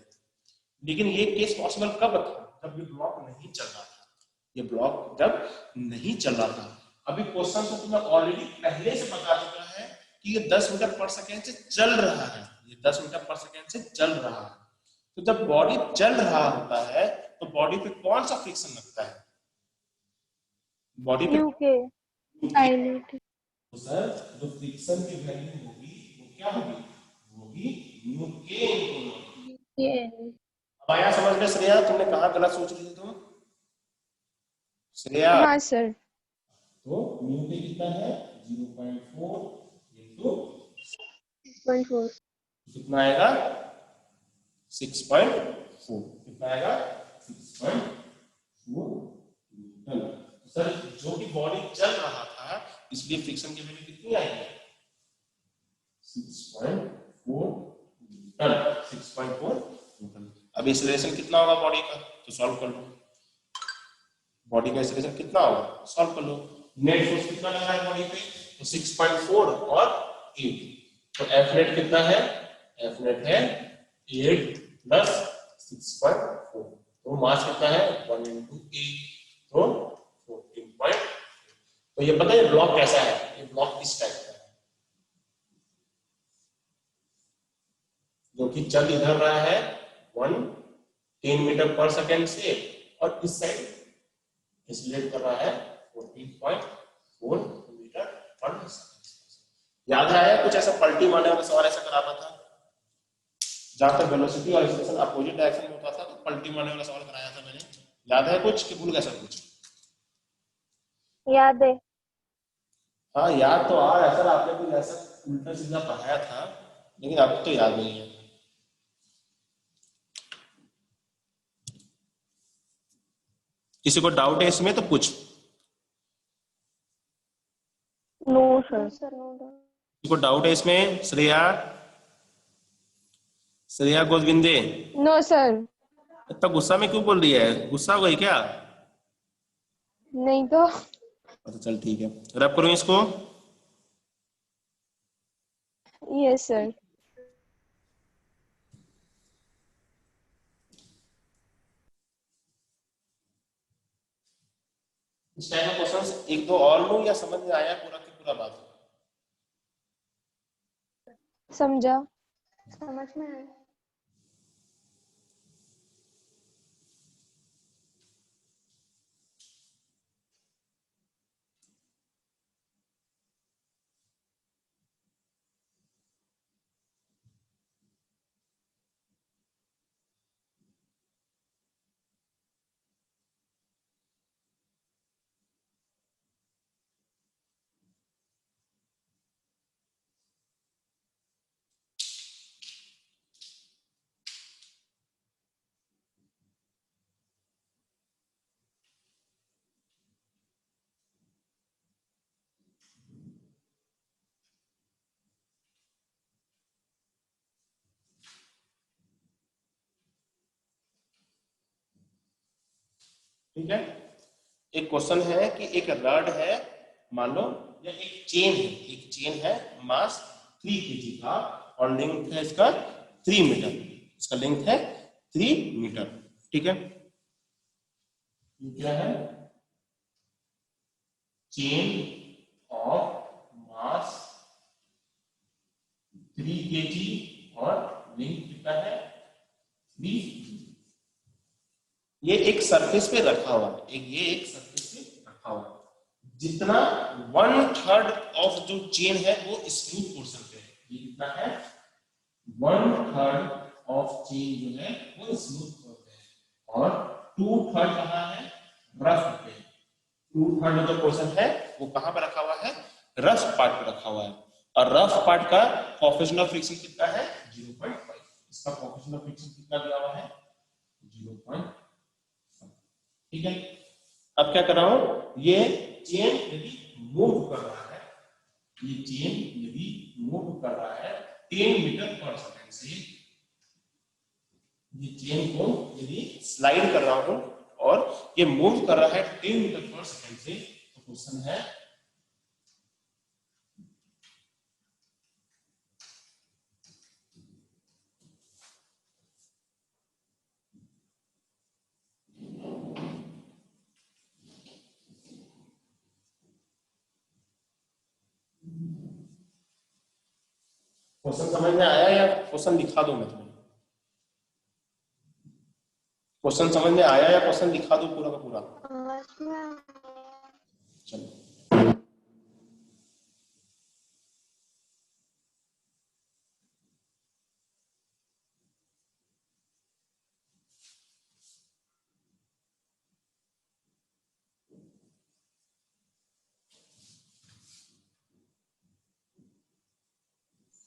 लेकिन ये केस पॉसिबल कब था? जब ये ब्लॉक नहीं चल रहा था। ये ब्लॉक जब नहीं चल रहा था। अभी क्वेश्चन तो तुम्हें ऑलरेडी पहले से बता चुका है कि ये 10 मीटर पर सेकेंड से चल रहा है। ये 10 मीटर पर सेकेंड से चल रहा है। तो जब बॉडी चल रहा होता है तो बॉडी पे कौन सा फ्रिक्शन लगता है? बॉडी पे यूके आईनेट। तो सर जो फ्रिक्शन की वैल्यू होगी वो क्या होगी? वो होगी न्यू के इनटू। ये अब आया समझ में श्रेया? तुमने कहाँ गलत सोच रही थी तुम? श्रेया हाँ सर। तो न्यू के कितना है? 0.4 इनटू 6.4। कितना आएगा? 6.4। कितना आएगा? 6.4 न्यूटन। सर जो कि बॉडी चल रहा था इसलिए फ्रिक्शन की वैल्यू कितनी आएगी? 6.4 न्यूटन। 6.4 न्यूटन। अब एक्सेलरेशन कितना होगा बॉडी का? तो सॉल्व कर लो। बॉडी का एक्सेलरेशन कितना होगा? सॉल्व कर लो। नेट फोर्स कितना लग रहा है बॉडी पे? तो 6.4 और 8। तो एफ नेट कितना है? एफ नेट है 8 प्लस 6.4। तो मास कितना है? 1 into 8 तो 14. तो ये पता है ब्लॉक कैसा है? ये ब्लॉक इस टाइप का है जो कि चल इधर रहा है 10 मीटर पर सेकेंड से और इस साइड एक्सीलरेट कर रहा है 14.4 मीटर पर सेकेंड। याद आया कुछ ऐसा पलटी मारने वाला सवाल ऐसा कराता था जहां तक वेलोसिटी और एक्सेलरेशन अपोजिट डायरेक्शन में होता था तो पलटी मारने वाला सवाल कराया था मैंने। याद है कुछ कि भूल गया सब कुछ? याद है। हाँ याद तो आ रहा है सर, आपने कुछ ऐसा उल्टा सीधा पढ़ाया था लेकिन आपको तो याद नहीं है। किसी को डाउट है इसमें तो पूछ। No sir. किसी को डाउट है इसमें? श्रेया, श्रेया गोविंदे नो सर। इतना गुस्सा में क्यों बोल रही है? गुस्सा हो गई क्या? नहीं तो। अच्छा चल ठीक है, रब करूं इसको। Yes sir. इस टाइप का क्वेश्चंस एक दो और लूं या समझ में आया पूरा की पूरा बात? समझा। समझ में आया। ठीक है, एक क्वेश्चन है कि एक रड है मान लो या एक चेन है, एक चेन है मास 3 kg का और लेंथ है इसका 3 मीटर। इसका लेंथ है 3 मीटर। ठीक है, ये क्या है? चेन ऑफ मास 3 kg और लेंथ कितना है 3। ये एक सरफेस पे रखा हुआ है, ये एक सरफेस पे रखा हुआ है। जितना 1/3 ऑफ जो चेन है वो स्मूथ पोर्शन पे है। ये कितना है? 1/3 ऑफ चेन जो है वो स्मूथ और 2/3 कहाँ है, रफ पे। 2/3 जो पोर्शन है वो कहाँ पे रखा हुआ है, रफ पार्ट पे रखा हुआ है। और रफ पार्ट का कोएफिशिएंट ऑफ फ्रिक्शन कितना है, 0.5। इसका कोएफिशिएंट ऑफ फ्रिक्शन कितना दिया हुआ है, 0.5। ठीक है। अब क्या कर रहा हूं, ये चेन यदि मूव कर रहा है, ये चेन यदि मूव कर रहा है 10 मीटर पर सेकंड से, ये चेन को यदि स्लाइड कर रहा हूं और ये मूव कर रहा है 10 मीटर पर सेकंड से, तो क्वेश्चन है क्वेश्चन समझ में आया या क्वेश्चन लिखा दूं मैं तुम्हें, क्वेश्चन समझ में आया या क्वेश्चन लिखा दूं पूरा का पूरा। चलो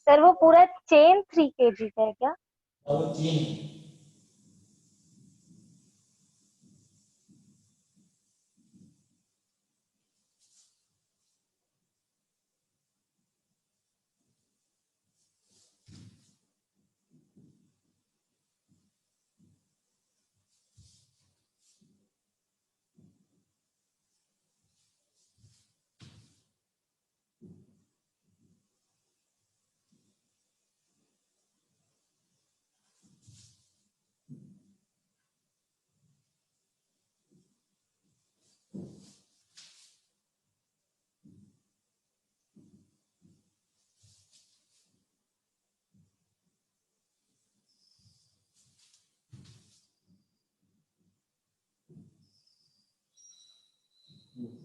सर वो पूरा चेन 3 kg का है क्या? अब चेन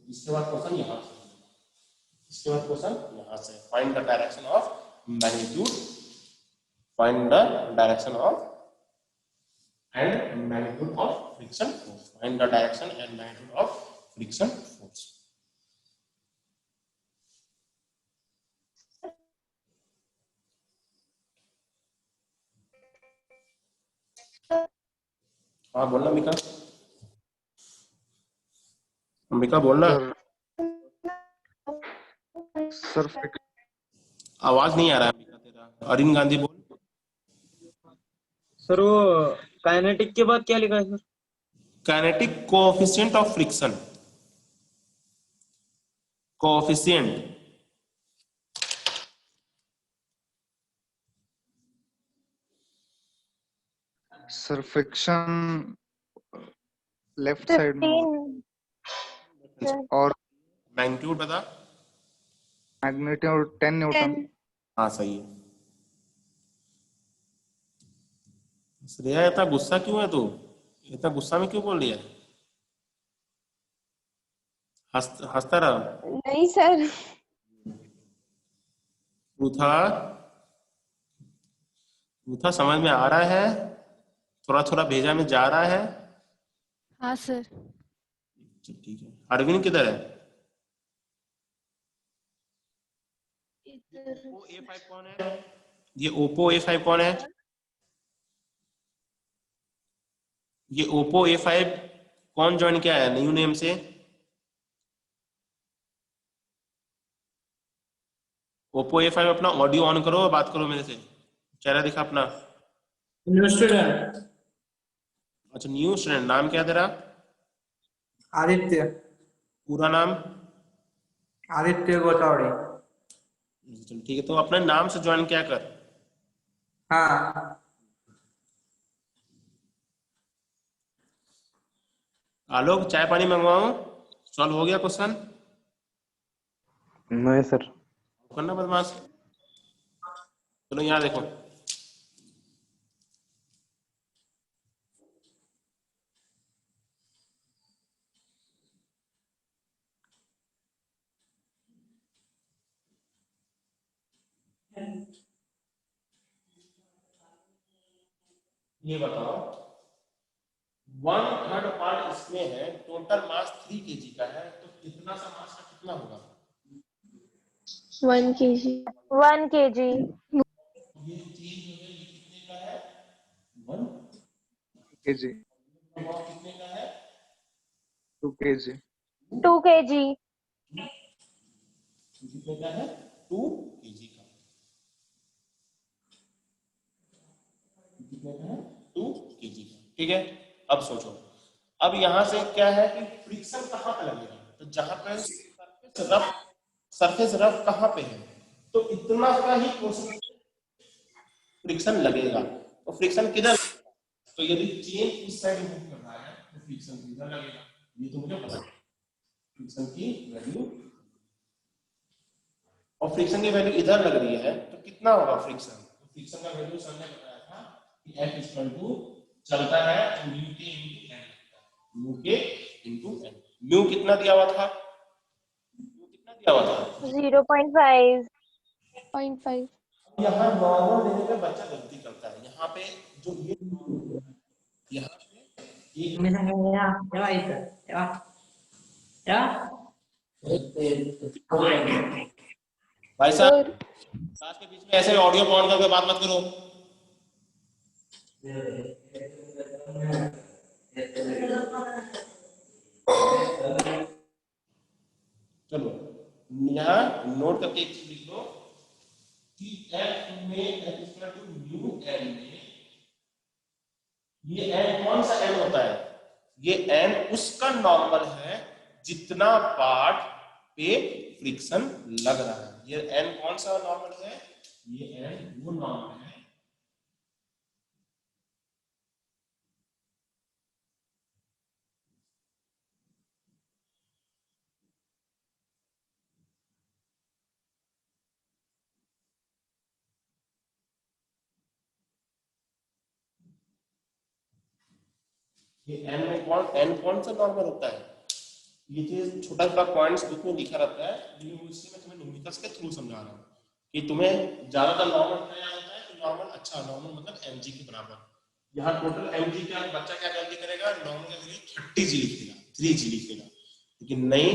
इसके बाद क्वेश्चन यहाँ से, इसके बाद क्वेश्चन यहाँ से, find the direction of magnitude, find the direction of and magnitude of friction force, find the direction and magnitude of friction force. हाँ बोलना अंबिका, अंबिका बोलना। सर सर आवाज नहीं आ रहा है अंबिका तेरा। अरिन गांधी बोल। सर वो काइनेटिक के बाद क्या लिखा है sir? Kinetic coefficient of friction, coefficient sir friction left side में होगा 15 और मैग्नीट्यूड बता। Magnitude 10 Newton. हाँ सही है। श्रेया इतना गुस्सा क्यों है तू, इतना गुस्सा में क्यों बोल रही है, हंसता रहा। नहीं सर। पृथा, पृथा समझ में आ रहा है, थोड़ा थोड़ा भेजा में जा रहा है। हाँ सर। चल ठीक है। अरविंद किधर है? ओप्पो A5 कौन है? ये ओप्पो A5 कौन है? ये ओप्पो A5 कौन ज्वाइन किया है न्यू नेम से? ओप्पो A5 अपना ऑडियो ऑन करो और बात करो मेरे से, चेहरा दिखा अपना। न्यू स्टूडेंट अच्छा न्यू स्टूडेंट, नाम क्या है तेरा? आदित्य, पूरा नाम? आदित्य गोतावड़े। चल ठीक है, तो अपने नाम से ज्वाइन क्या कर। हाँ आलोक चाय पानी मंगवाऊं? सॉल्व हो गया क्वेश्चन? नहीं सर। करना बदमाश। चलो यहाँ देखो, ये बताओ 1/3 पार्ट इसमें है, टोटल मास 3 kg का है, तो कितना सा मास का कितना होगा? 1 kg. 1 kg. ये चीज जो है ये कितने का है? 1 kg, कितने का है? 2 kg, 2 kg. कितने का है? 2 kg का। कितने का है? 2 kg का। ठीक है, अब सोचो, अब यहां से क्या है कि फ्रिक्शन कहां पे लगेगा? तो जहां पे सरफेस रफ कहां पे है, तो इतना का ही पोर्शन फ्रिक्शन लगेगा। तो फ्रिक्शन किधर? तो यदि चेन इस साइड मूव कर रहा है तो फ्रिक्शन किधर लगेगा? ये तो मुझे पता है। फ्रिक्शन की वैल्यू, और फ्रिक्शन की वैल्यू इधर लग रही है, तो कितना होगा फ्रिक्शन? तो फ्रिक्शन का वैल्यू सर ने बताया था कि F इक्वल टू चलता है तो म्यू के इनटू एन, म्यू के इनटू एन। म्यू कितना दिया हुआ था? म्यू कितना दिया हुआ था? 0.5. 0.5. यहाँ नॉर्मल देने पे बच्चा गलती करता है। यहाँ पे जो ये यहाँ पे एक भाई साहब Sir. क्लास के बीच में ऐसे ऑडियो ऑन करके बात मत करो। चलो यहाँ नोट करके एक चीज लिख लो कि F में F equal to mu N में ये एन कौन सा एन होता है? ये एन उसका नॉर्मल है जितना पार्ट पे फ्रिक्शन लग रहा है। ये एन कौन सा नॉर्मल है? ये एन वो नॉर्मल है ये एन कौन सा नॉर्मल होता है? ये चीज छोटा छोटा पॉइंट्स बुक में लिखा रहता है, लेकिन वो इसलिए मैं तुम्हें न्यूमेरिकल्स के थ्रू समझा रहा हूँ कि तुम्हें ज्यादातर नॉर्मल क्या होता है, तो नॉर्मल अच्छा, नॉर्मल मतलब mg के बराबर। यहाँ टोटल mg का बच्चा क्या गलती करेगा? नॉर्मल का जगह 30g लिखेगा, 3g लिखेगा, लेकिन नहीं,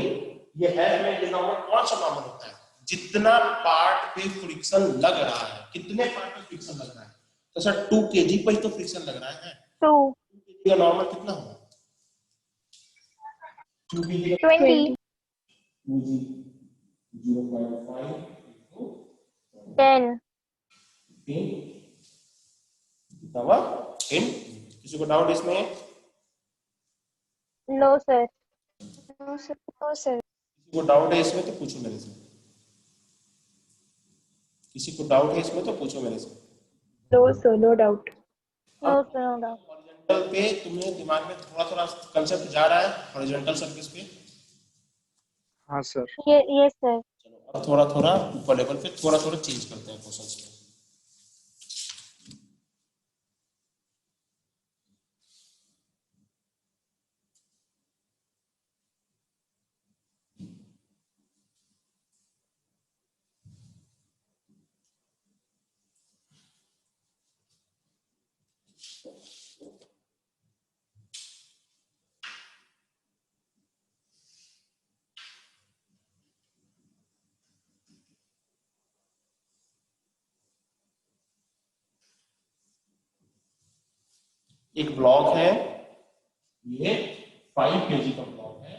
ये है में ये नॉर्मल कौन सा नॉर्मल होता है? जितना पार्ट पे फ्रिक्शन लग रहा है। कितने पार्ट पे फ्रिक्शन लग रहा है? तो सर 2 kg पे ही तो फ्रिक्शन लग रहा है। 2. 2 kg का नॉर्मल कितना होगा? 2 kg का 20. 2g 0.5 into 10. 10 कितना हुआ? 10। किसी को डाउट इसमें? No sir. No, sir. No, sir. किसी को डाउट है इसमें तो पूछो मेरे से। किसी को डाउट है इसमें तो पूछो मेरे से। No, sir. No doubt. No sir, no doubt. Horizontal पे तुम्हें दिमाग में थोड़ा थोड़ा कंसेप्ट जा रहा है हॉरिजॉन्टल सरफेस पे? हाँ सर। Yes sir. चलो अब थोड़ा थोड़ा ऊपर लेवल पे थोड़ा थोड़ा चेंज करते हैं क्वेश्चंस को। एक ब्लॉक है, ये 5 kg का ब्लॉक है।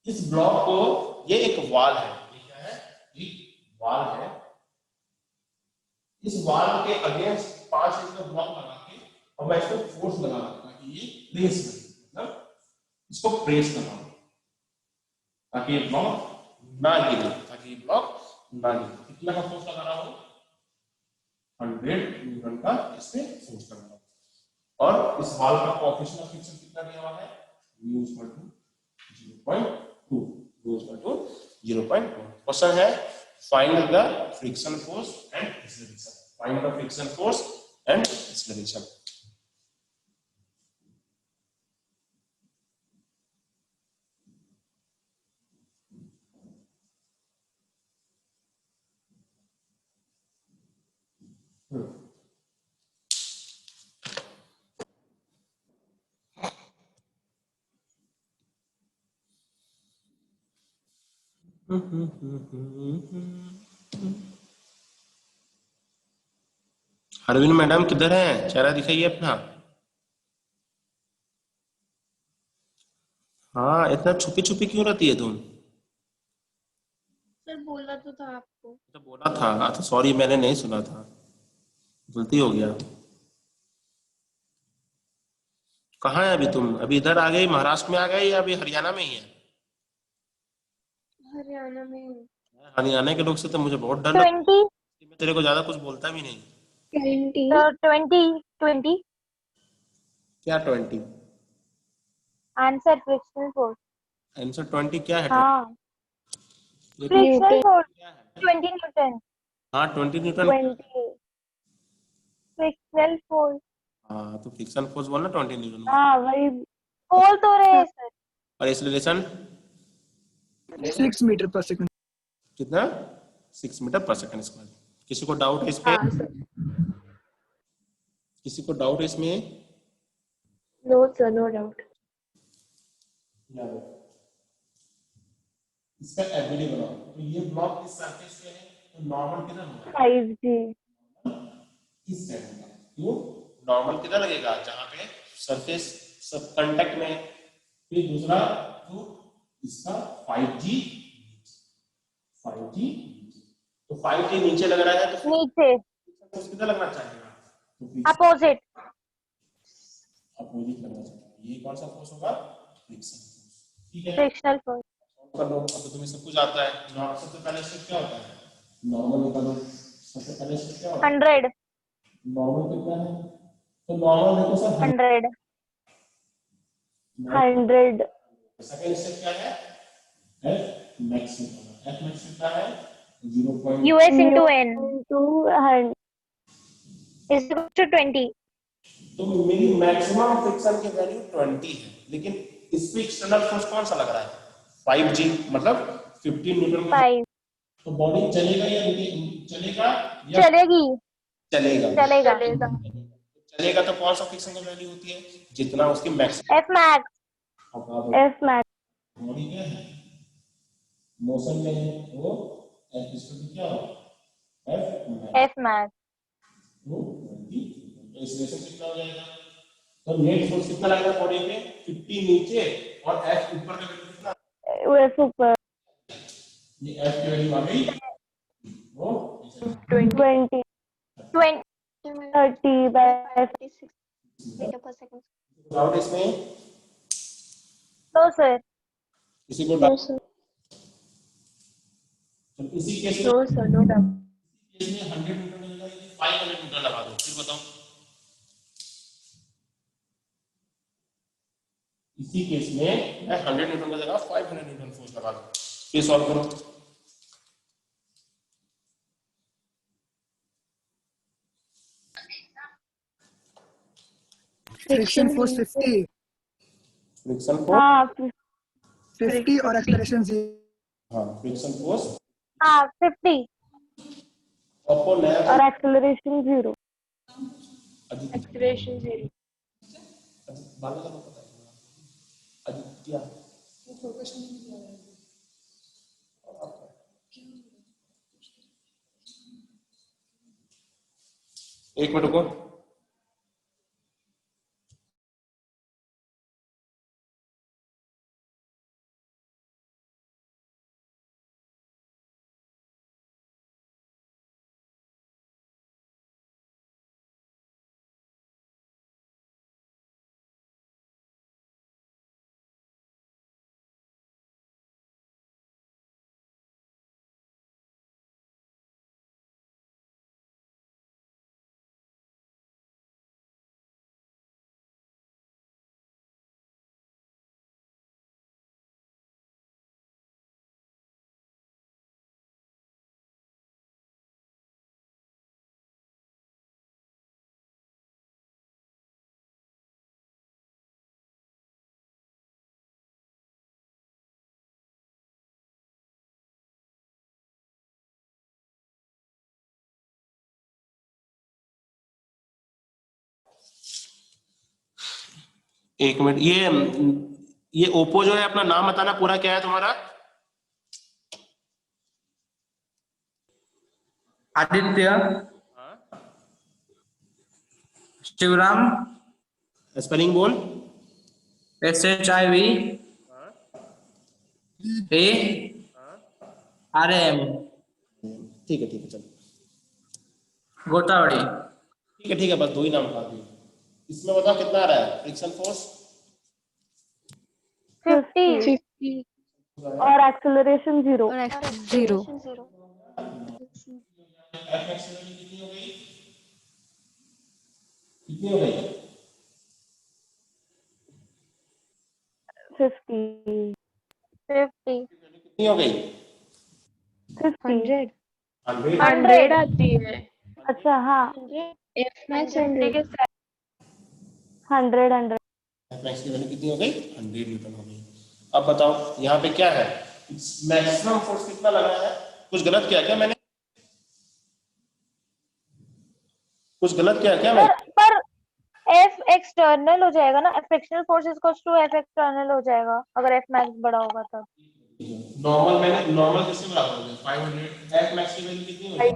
इस ब्लॉक को, ये एक वॉल है, ये क्या है? एक वॉल है। इस वॉल के अगेंस्ट 5 इंच का ब्लॉक लगा के और मैं इसको फोर्स लगा रहा हूं ताकि ये प्रेस करे, मतलब इसको प्रेस कर रहा हूं ताकि ये ब्लॉक ना गिरे, ताकि ये ब्लॉक ना गिरे। कितना का फोर्स लगा रहा हूं? 100 न्यूटन का इस पे फोर्स लगा रहा हूं। और इस वॉल का कोएफिशिएंट ऑफ फ्रिक्शन कितना दिया हुआ है? Mu equal to 0.2, mu equal to 0.2। Question है find the friction force and acceleration. Find the friction force and acceleration. Arvind madam किधर हैं? चेहरा दिखाइए अपना। हाँ, इतना छुपी छुपी क्यों रहती है तुम? सर बोला तो था आपको। तो बोला था। हाँ, तो सॉरी, मैंने नहीं सुना था, गलती हो गया। कहाँ है अभी तुम? अभी इधर आ गई, महाराष्ट्र में आ गई, या अभी हरियाणा में ही है? हरियाणा में। हरियाणा के लोग से तो मुझे बहुत डर लगता 20 है, मैं तेरे को ज्यादा कुछ बोलता भी नहीं। 20। so 20 क्या 20? Answer frictional force. आंसर 20 क्या है? 20 हाँ, ये फ्रिक्शनल फोर्स क्या है? 20 न्यूटन। हाँ, 20 न्यूटन। 20 frictional force. हाँ, तो फ्रिक्शन फोर्स बोलना 20 न्यूटन। हाँ वही बोल तो रहे हैं सर। और एक्सीलरेशन 6 meter per second. कितना? 6 मीटर पर सेकंड स्क्वायर। किसी को डाउट है इसमें? हाँ सर। किसी को डाउट है इसमें? No sir, no doubt. इसका एवरेज बनाओ। तो ये ब्लॉक इस सरफेस पे है, तो नॉर्मल किधर होगा? 5G। इस साइड होगा। क्यों? नॉर्मल किधर लगेगा? जहां पे सरफेस सब कांटेक्ट में है। फिर दूसरा, तो इसका 5G, 5G, तो 5G नीचे लग रहा है, तो नीचे फोर्स किधर लगना चाहिए? तो अपोजिट। अपोजिट लगना चाहिए। ये कौन सा फोर्स होगा? Friction force. ठीक है, फ्रिक्शनल फोर्स कर लो। अब तो तुम्हें सब कुछ आता है। सबसे पहले स्टेप क्या होता है? नॉर्मल निकालो। सबसे पहले स्टेप क्या होता है? 100 नॉर्मल कितना है? तो नॉर्मल देखो सर, 100 100 सेकंड स्टेप क्या है? एफ मैक्स निकालना। एफ मैक्स कितना है? 0. US into N into 100 is equal to 20। तो मेरी मैक्सिमम फ्रिक्शन की वैल्यू 20 है, लेकिन इस पे एक्सटर्नल फोर्स कौन सा लग रहा है? 5G, मतलब 15 न्यूटन। 5 तो बॉडी चलेगा या नहीं चलेगा? या चलेगी। चलेगा? चलेगा। चलेगा तो कौन सा फ्रिक्शन की वैल्यू होती है? जितना उसकी maximum. F max। F max। Body क्या है? मोशन में है, तो एफ इसका क्या होगा? F max. F max तो 20, तो एक्सीलरेशन कितना हो जाएगा? तो नेट फोर्स कितना लगेगा बॉडी पे? 50 नीचे, और एफ ऊपर का वैल्यू कितना? US ऊपर ये एफ की वैल्यू आ गई, वो 20 30 by 56 मीटर पर सेकंड। डाउट इसमें? तो सर किसी को नो डाउट? सर। तो इसी केस में, no sir, no doubt. 100 newton लगेगा, 500 न्यूटन लगा दो, फिर बताओ। इसी केस में मैं 100 न्यूटन का जगह 500 न्यूटन फोर्स लगा दूं। ये सॉल्व करो। Friction force 50. फ्रिक्शन फोर्स, हाँ 50 और acceleration 0. हाँ फ्रिक्शन फोर्स 50 आपको नया और एक्सेलरेशन 0। एक्सीलरेशन 0। बालू का तो पता है। आदित्य एक मिनट रुको। एक मिनट, ये ओप्पो जो है, अपना नाम बताना पूरा क्या है तुम्हारा? आदित्य, शिवराम, स्पेलिंग बोल। SHIV ARM, ठीक है चलो, गोतावड़ी। ठीक है बस दो ही नाम बता दिए। इसमें बताओ कितना आ रहा है फ्रिक्शन फोर्स? 50 50 और एक्सेलरेशन 0। और और zero. acceleration 0. F एक्सेलरेशन कितनी हो गई? कितनी हो गई? 50 कितनी हो गई? 50 100 100। 100 आती है। अच्छा हाँ 100 F max 100 100 F max की वैल्यू कितनी हो गई? 100 न्यूटन हो गई। अब बताओ यहाँ पे क्या है, मैक्सिमम फोर्स कितना लगा है? कुछ गलत किया क्या मैंने? कुछ गलत किया क्या मैंने? पर F एक्सटर्नल हो जाएगा ना, frictional force equals to F external हो जाएगा अगर F मैक्स बड़ा होगा तब। नॉर्मल मैंने नॉर्मल किससे बराबर हो गया? 500। F max की वैल्यू कितनी हो गई?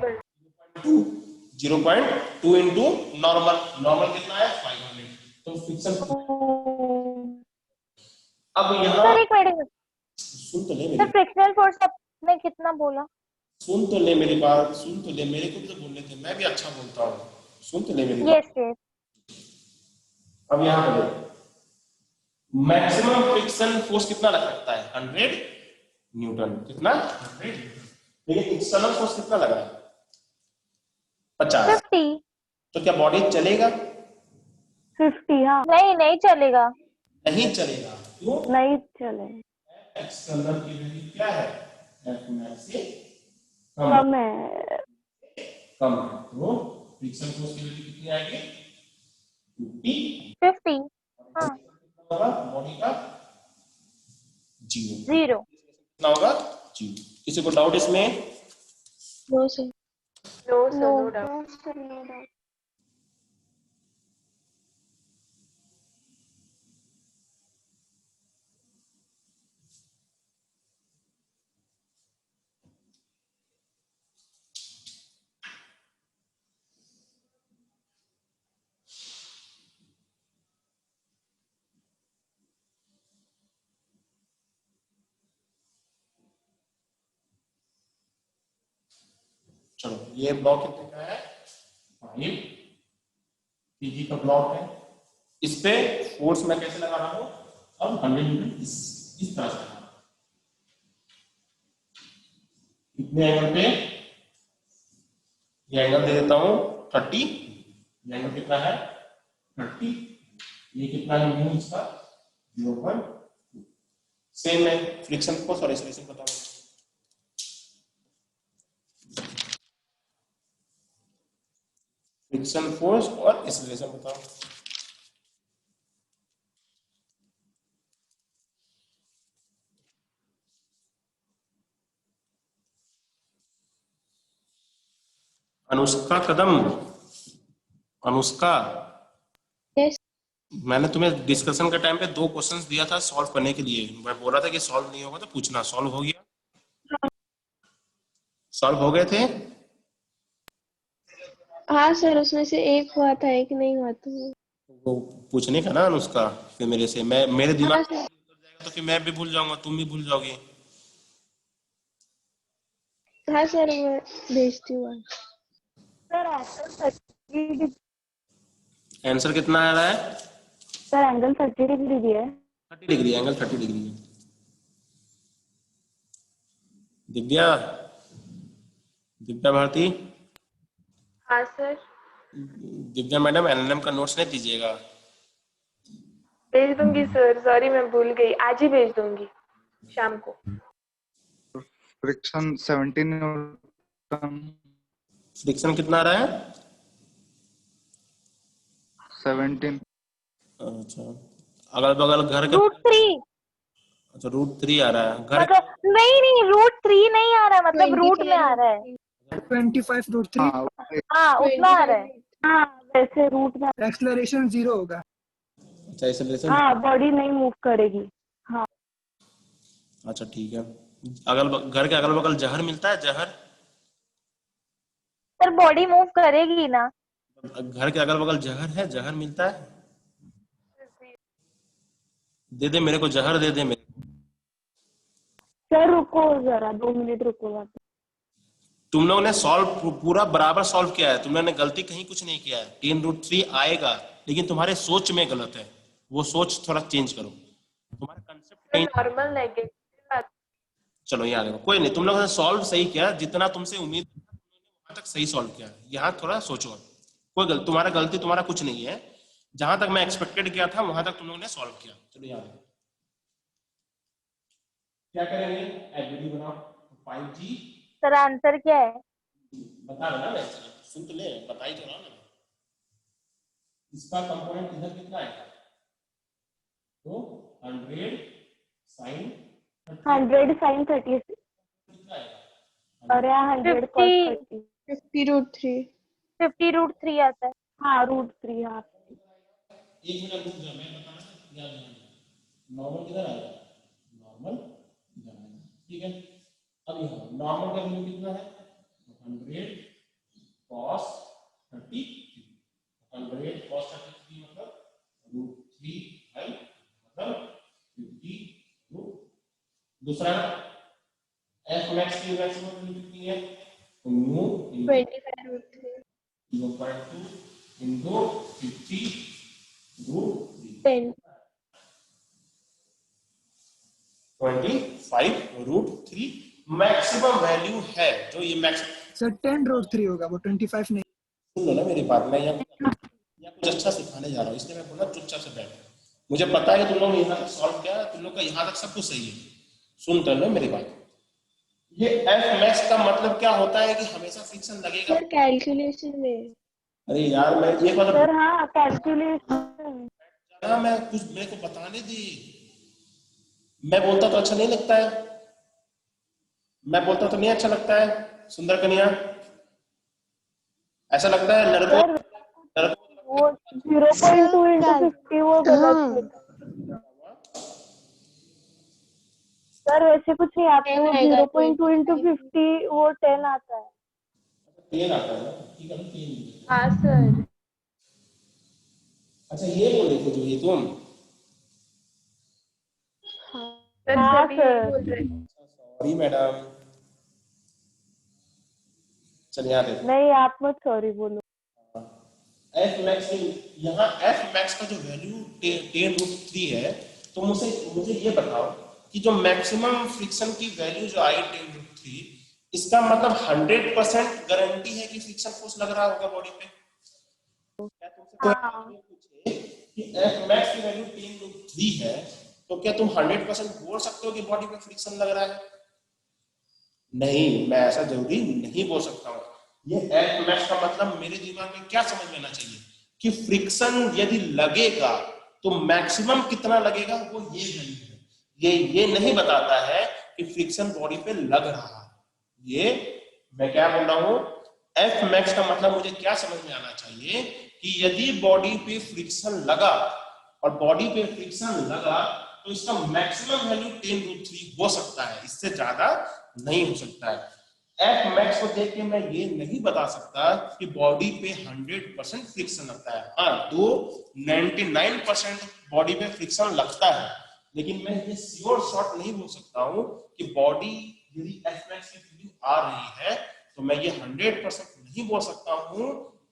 0.2 इंटू नॉर्मल। नॉर्मल कितना है? 500। तो फ्रिक्शन। अब यहाँ सर एक मिनट, सुन तो ले सर मेरी, फ्रिक्शनल फोर्स आपने कितना बोला? सुन तो ले मेरी बात, सुन तो ले, मेरे को भी तो बोलने थे, मैं भी अच्छा बोलता हूँ, सुन तो ले मेरी बात। यस। अब यहाँ पे मैक्सिमम फ्रिक्शन फोर्स कितना लग सकता है? 100 न्यूटन। कितना? 100। लेकिन एक्सटर्नल फोर्स कितना लगा है? 50। 50 तो क्या बॉडी चलेगा? 50 हाँ। नहीं चलेगा। नहीं चलेगा। क्यों? नहीं चलेगा, एक्सटर्नल की वैल्यू क्या है? F max से कम है। कम है, तो फ्रिक्शन फोर्स की वैल्यू कितनी आएगी? 50 हाँ। होगा बॉडी का 0। 0 कितना होगा? 0। किसी को डाउट इसमें? No sir. No No sir, no doubt. चलो ये ब्लॉक कितने का है? 5 pg का ब्लॉक है। इस पे फोर्स मैं कैसे लगा रहा हूं? अब 100 न्यूटन इस तरह से लगा रहा हूं। कितने एंगल पे? ये एंगल दे देता हूं 30। ये एंगल कितना है? 30। ये कितना है म्यू इसका? 0.2। सेम है फ्रिक्शन फोर्स और एक्सेलरेशन बताओ। फ्रिक्शन फोर्स और एक्सेलरेशन बताओ। अनुष्का कदम, अनुष्का, Yes. मैंने तुम्हें डिस्कशन के टाइम पे 2 क्वेश्चंस दिया था सॉल्व करने के लिए। मैं बोल रहा था कि सॉल्व नहीं होगा तो पूछना। सॉल्व हो गया? सॉल्व हो गए थे? हाँ सर, उसमें से एक हुआ था, एक नहीं हुआ था। वो पूछने का ना अनुष्का, फिर मेरे से मैं मेरे दिमाग हाँ में सर। उतर जाएगा तो फिर मैं भी भूल जाऊंगा, तुम भी भूल जाओगे। हाँ सर, मैं भेजती हूँ। सर एंगल आंसर कितना आ रहा है? 30 डिग्री दिया है। 30 डिग्री, एंगल 30 डिग्री है। दिव्या, दिव्या भारती, हाँ सर, दिव्या मैडम एलएलएम का नोट्स नहीं दीजिएगा। भेज दूंगी सर। सॉरी, मैं भूल गई। आज ही भेज दूंगी शाम को। Friction 17 Newton. फ्रिक्शन कितना आ रहा है? 17। अच्छा, अगल बगल घर के, √3 अच्छा √3 आ रहा है घर। मतलब नहीं √3 नहीं आ रहा है, मतलब रूट में आ रहा है। 25 √3। हाँ हाँ उतना आ रहा है। हाँ वैसे रूट में। एक्सलरेशन 0 होगा। अच्छा एक्सेलरेशन। हाँ बॉडी नहीं मूव करेगी। हाँ अच्छा ठीक है। घर के अगल बगल जहर मिलता है? जहर सर बॉडी मूव करेगी ना। घर के अगल बगल जहर है, जहर मिलता है, दे दे मेरे को, जहर दे दे मेरे को। सर रुको जरा 2 मिनट रुको। तुम लोगों ने सॉल्व पूरा बराबर सॉल्व किया है, तुम लोगों ने गलती कहीं कुछ नहीं किया है। 10√3 आएगा, लेकिन तुम्हारे सोच में गलत है, वो सोच थोड़ा चेंज करो, तुम्हारा कंसेप्ट कहीं। Normal negative. चलो यहाँ देखो, कोई नहीं, तुम लोगों ने सॉल्व सही किया, जितना तुमसे उम्मीद थी, वहां तक सही सॉल्व किया। यहाँ थोड़ा सोचो, कोई गलती, तुम्हारा गलती तुम्हारा कुछ नहीं है, जहां तक मैं एक्सपेक्टेड किया था वहां तक तुम लोगों ने सॉल्व किया। चलो यहाँ देखो क्या करेंगे, एलजीडी बनाओ। 5G सर आंसर क्या है? बता रहा ना मैं, सुन तो ले, बता ही तो रहा ना। इसका कंपोनेंट इधर कितना है, तो 100 sin 100 sin 30 कितना है, और यहाँ 100 cos 30 50√3 50√3 आता है। हाँ √3 हाँ। एक मिनट रुक जा, मैं बता रहा हूँ। नॉर्मल किधर आएगा, नॉर्मल इधर आएगा, ठीक है। अब यहाँ नॉर्मल का वैल्यू कितना है, 100 cos 30, 100 cos 30 मतलब √3 है, मतलब 50। दूसरा f max की मैक्सिमम वैल्यू कितनी है, तो म्यू 25√3 0.2 into 50√3 10 25√3 मैक्सिमम वैल्यू है। जो ये मैक्सिमम, सर 10√3 होगा, वो 25 नहीं। सुन लो ना मेरी बात, मैं यहाँ कुछ अच्छा सिखाने जा रहा हूँ, इसलिए मैं बोला चुपचाप से बैठ। मुझे पता है कि तुम लोग यहाँ तक सॉल्व किया, तुम लोग का यहाँ तक सब कुछ सही है। सुन तो लो मेरी बात, ये एफ मैक्स का मतलब क्या होता है कि हमेशा फ्रिक्शन लगेगा। सर कैलकुलेशन में। अरे यार मैं ये मतलब सर हाँ कैलकुलेशन। मैं कुछ मेरे को बताने दी, मैं बोलता तो अच्छा नहीं लगता है, मैं बोलता तो नहीं अच्छा लगता है। सुंदर कन्या, ऐसा लगता है नरको, नरको वो 0.2 into 50 वो गलत लिखा। सर वैसे कुछ नहीं, आपने वो 0.2 into 50 वो 10 आता है। 10 आता है ना, ठीक है ना, 3। हाँ सर। अच्छा ये बोले थे जो ये तुम, हाँ सर। सॉरी मैडम, चलिए यहाँ देखो, नहीं आप मत सॉरी बोलो। एफ मैक्स, यहाँ एफ मैक्स का जो वैल्यू 10√3 है, तो मुझे ये बताओ कि जो मैक्सिमम फ्रिक्शन की वैल्यू जो आई 10√3, इसका मतलब 100% गारंटी है कि फ्रिक्शन फोर्स लग रहा होगा बॉडी पे। क्या तुमसे कोई पूछे कि एफ मैक्स की वैल्यू 10√3 है, तो क्या तुम 100% बोल सकते हो कि बॉडी पे फ्रिक्शन लग रहा है? नहीं, मैं ऐसा जरूरी नहीं बोल सकता हूँ। ये एफ मैक्स का मतलब मेरे दिमाग में क्या समझ में आना चाहिए कि फ्रिक्शन यदि लगेगा तो मैक्सिमम कितना लगेगा, वो ये वैल्यू है। ये नहीं बताता है कि फ्रिक्शन बॉडी पे लग रहा है। ये मैं क्या बोल रहा हूँ, एफ मैक्स का मतलब मुझे क्या समझ में आना चाहिए कि यदि बॉडी पे फ्रिक्शन लगा, और बॉडी पे फ्रिक्शन लगा, तो इसका मैक्सिमम वैल्यू 10√3 हो सकता है, इससे ज्यादा नहीं हो सकता है। एफ मैक्स को देख के मैं ये नहीं बता सकता कि बॉडी पे 100% फ्रिक्शन लगता है। हाँ, तो 99% बॉडी पे फ्रिक्शन लगता है, लेकिन मैं ये श्योर शॉट नहीं बोल सकता हूँ कि बॉडी यदि एफ मैक्स की वैल्यू आ रही है, तो मैं ये 100% नहीं बोल सकता हूँ